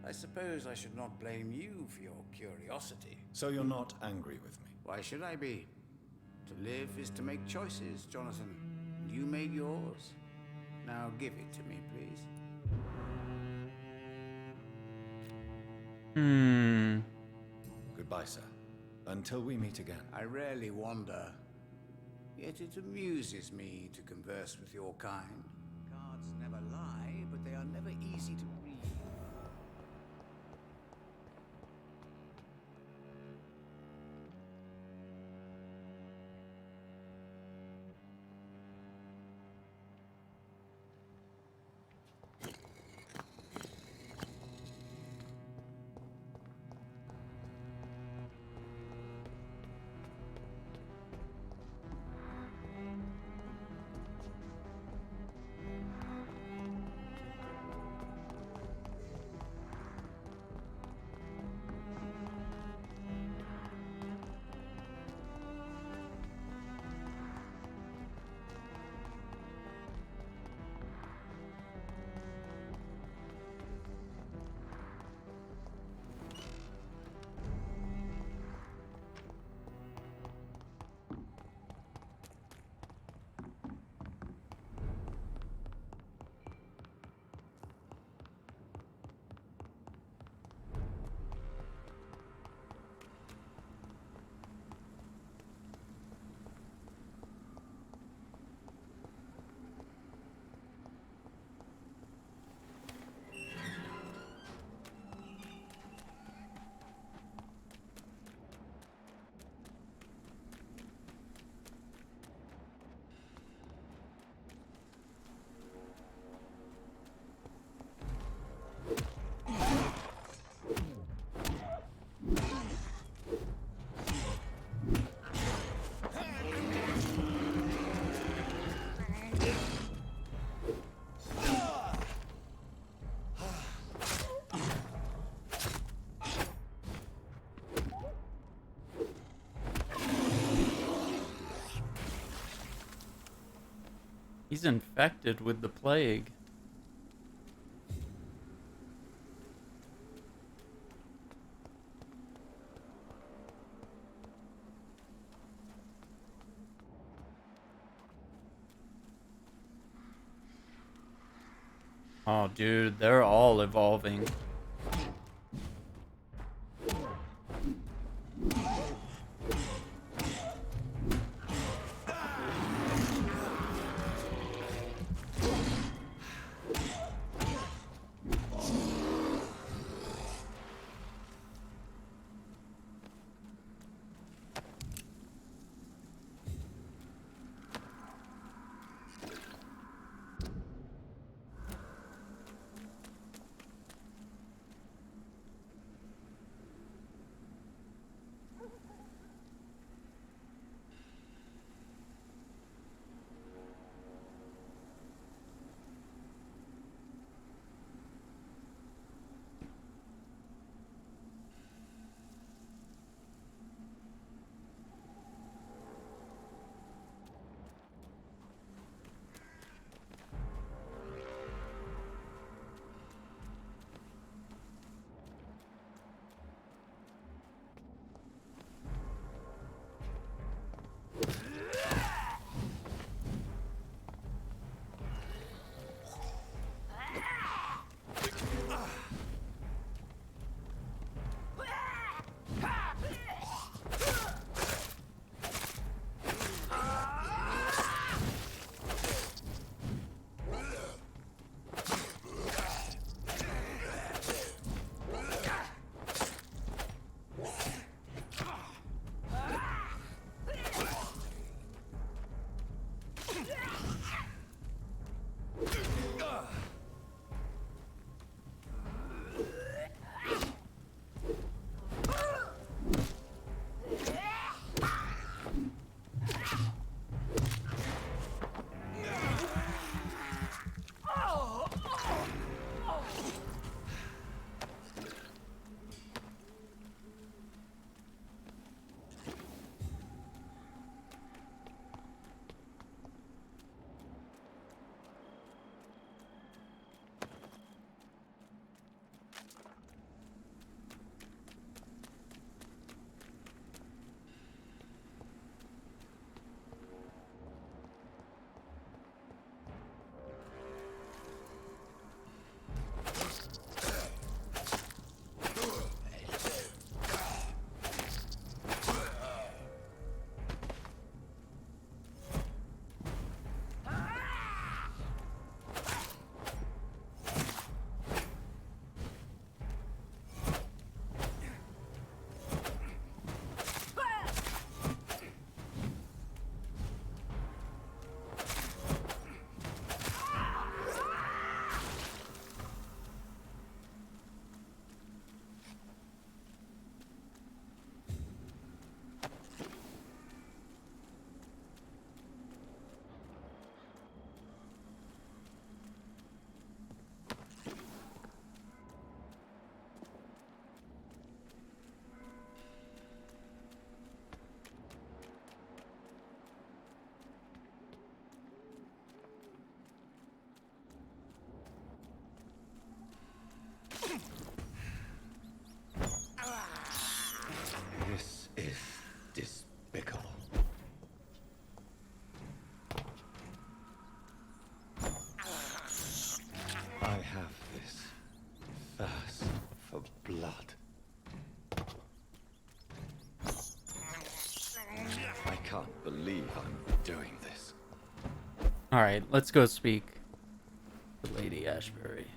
I suppose I should not blame you for your curiosity. So you're not angry with me? Why should I be? To live is to make choices, Johnathan. You made yours. Now give it to me, please. Goodbye, sir. Until we meet again. I rarely wander, yet it amuses me to converse with your kind. Cards never lie, but they are never easy to read. He's infected with the plague. Oh, dude, they're all evolving. is despicable. I have this thirst for blood. I can't believe I'm doing this. Alright, let's go speak to Lady Ashbury.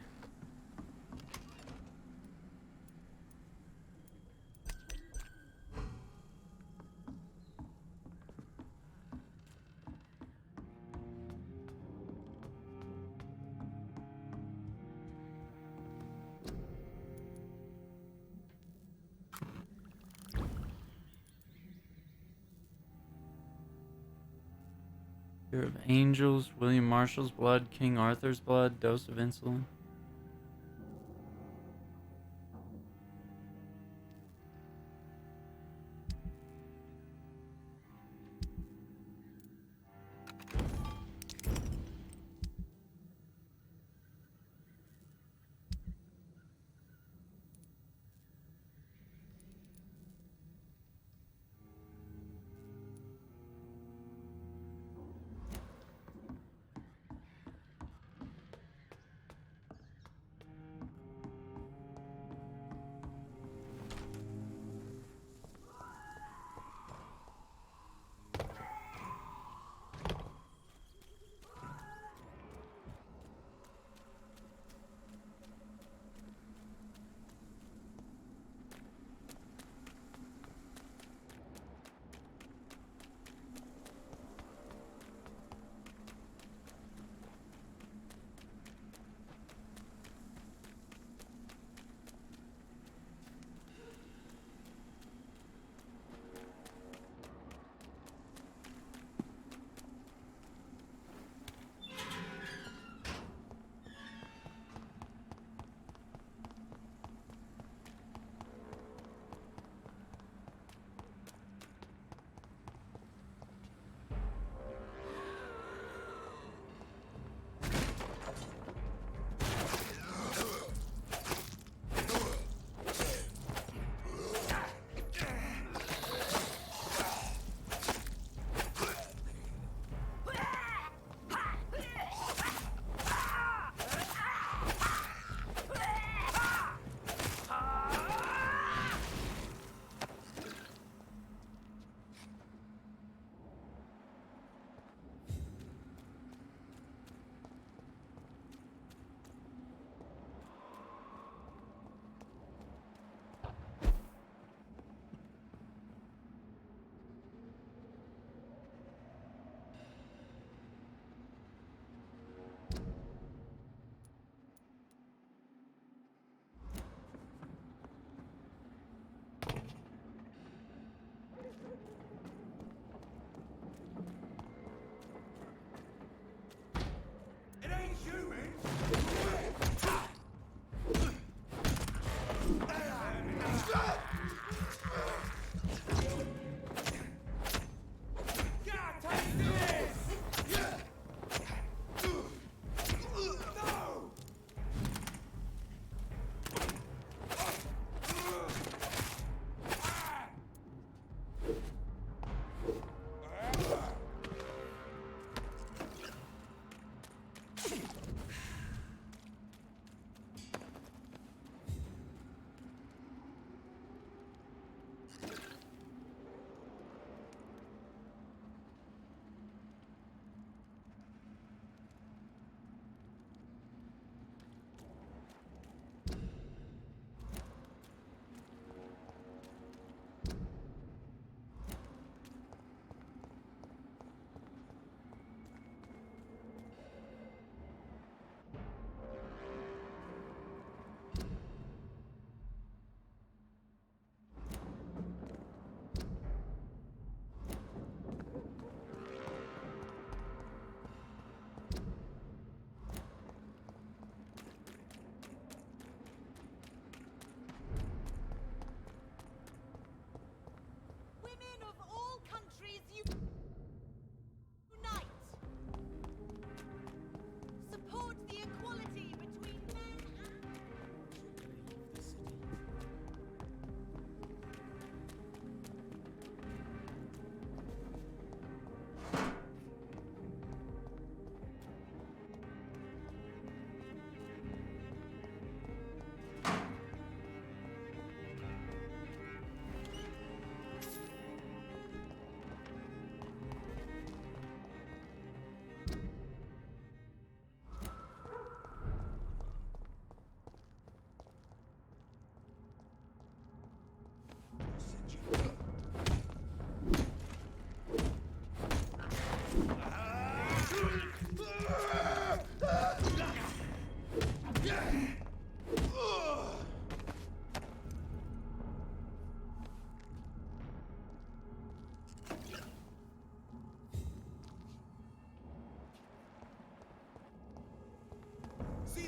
Fear of angels, William Marshall's blood, King Arthur's blood, dose of insulin.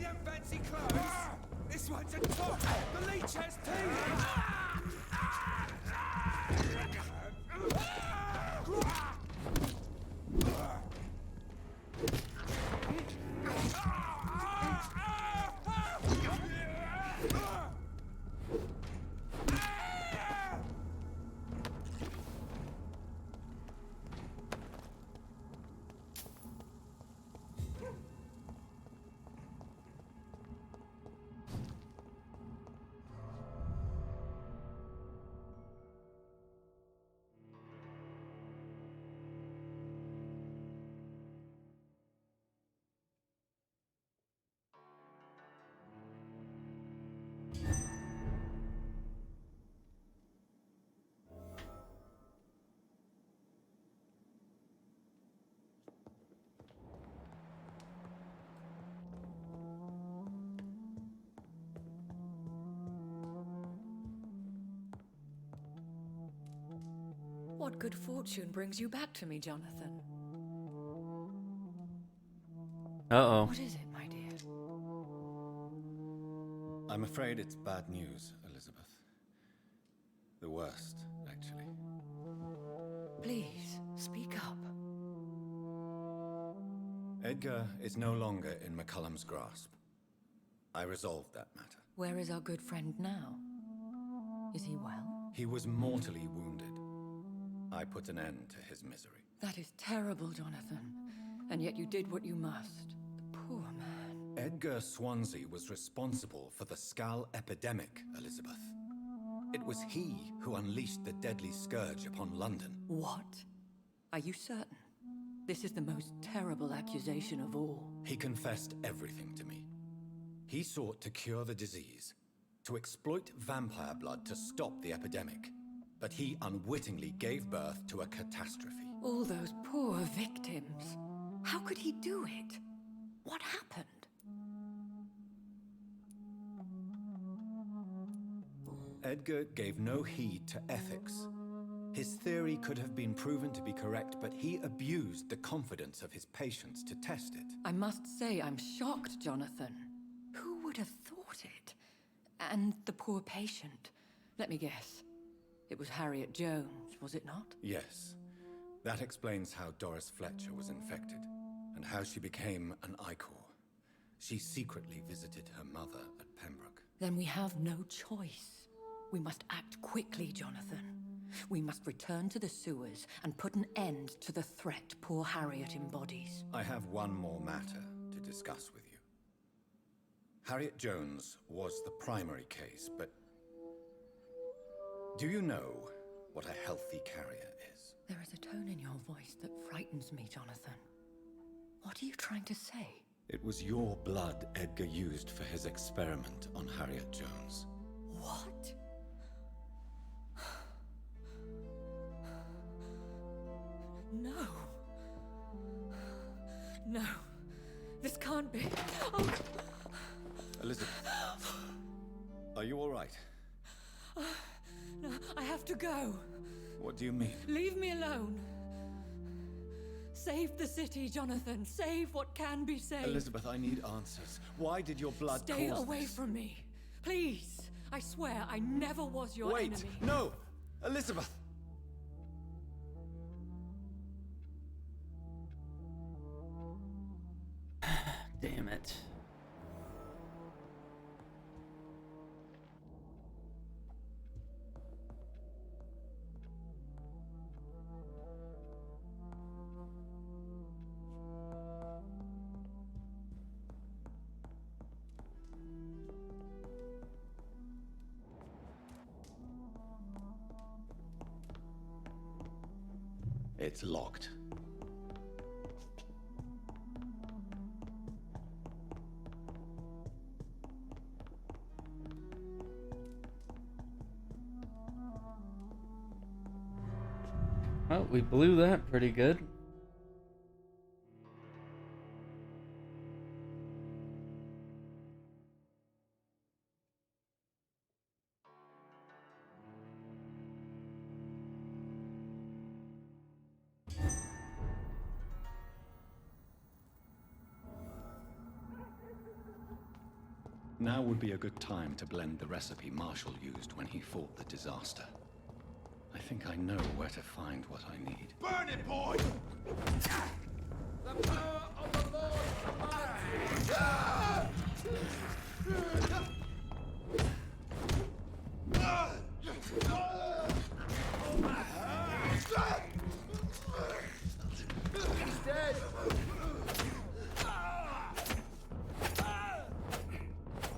them fancy clothes? This one's a top. The leech has teeth. What good fortune brings you back to me, Johnathan? Uh-oh. What is it, my dear? I'm afraid it's bad news, Elizabeth. The worst, actually. Please, speak up. Edgar is no longer in McCullum's grasp. I resolved that matter. Where is our good friend now? Is he well? He was mortally wounded. I put an end to his misery. That is terrible, Johnathan. And yet you did what you must. The poor man. Edgar Swansea was responsible for the Skull epidemic, Elizabeth. It was he who unleashed the deadly scourge upon London. What? Are you certain? This is the most terrible accusation of all. He confessed everything to me. He sought to cure the disease, to exploit vampire blood to stop the epidemic. But he unwittingly gave birth to a catastrophe. All those poor victims. How could he do it? What happened? Edgar gave no heed to ethics. His theory could have been proven to be correct, but he abused the confidence of his patients to test it. I must say I'm shocked, Johnathan. Who would have thought it? And the poor patient. Let me guess. It was Harriet Jones, was it not? Yes. That explains how Doris Fletcher was infected, and how she became an Icor. She secretly visited her mother at Pembroke. Then we have no choice. We must act quickly, Johnathan. We must return to the sewers and put an end to the threat poor Harriet embodies. I have one more matter to discuss with you. Harriet Jones was the primary case, but do you know what a healthy carrier is? There is a tone in your voice that frightens me, Johnathan. What are you trying to say? It was your blood Edgar used for his experiment on Harriet Jones. What? No. No. This can't be. Oh. Elizabeth, are you all right? No, I have to go. What do you mean? Leave me alone. Save the city, Johnathan. Save what can be saved. Elizabeth, I need answers. Why did your blood Stay cause away this? from me. Please. I swear I never was your Wait, enemy. no! Elizabeth! Damn it. It's locked. Well, we blew that pretty good. Now would be a good time to blend the recipe Marshall used when he fought the disaster. I think I know where to find what I need. Burn it, boy! The power of the Lord He's dead!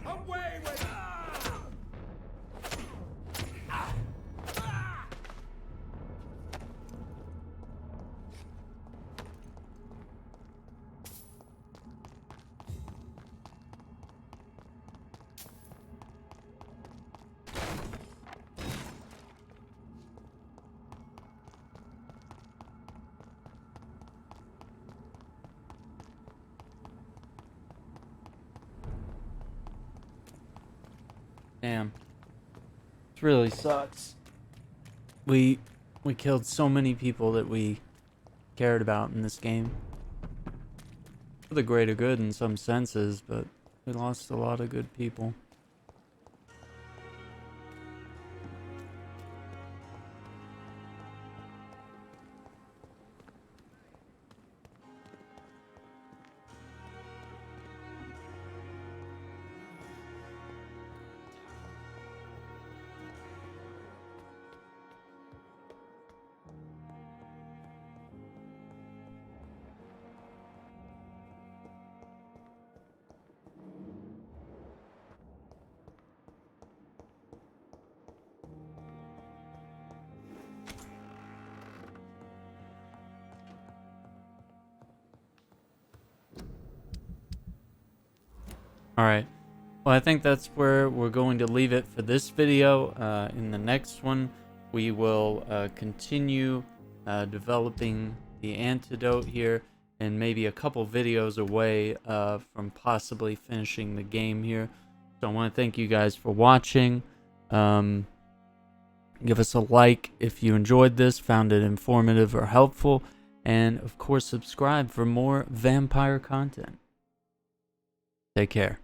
Away with it! Damn. This really sucks. We killed so many people that we cared about in this game. For the greater good in some senses, but we lost a lot of good people. Alright, well I think that's where we're going to leave it for this video. In the next one, we will continue developing the antidote here, and maybe a couple videos away from possibly finishing the game here. So I want to thank you guys for watching. Give us a like if you enjoyed this, found it informative or helpful, and of course subscribe for more vampire content. Take care.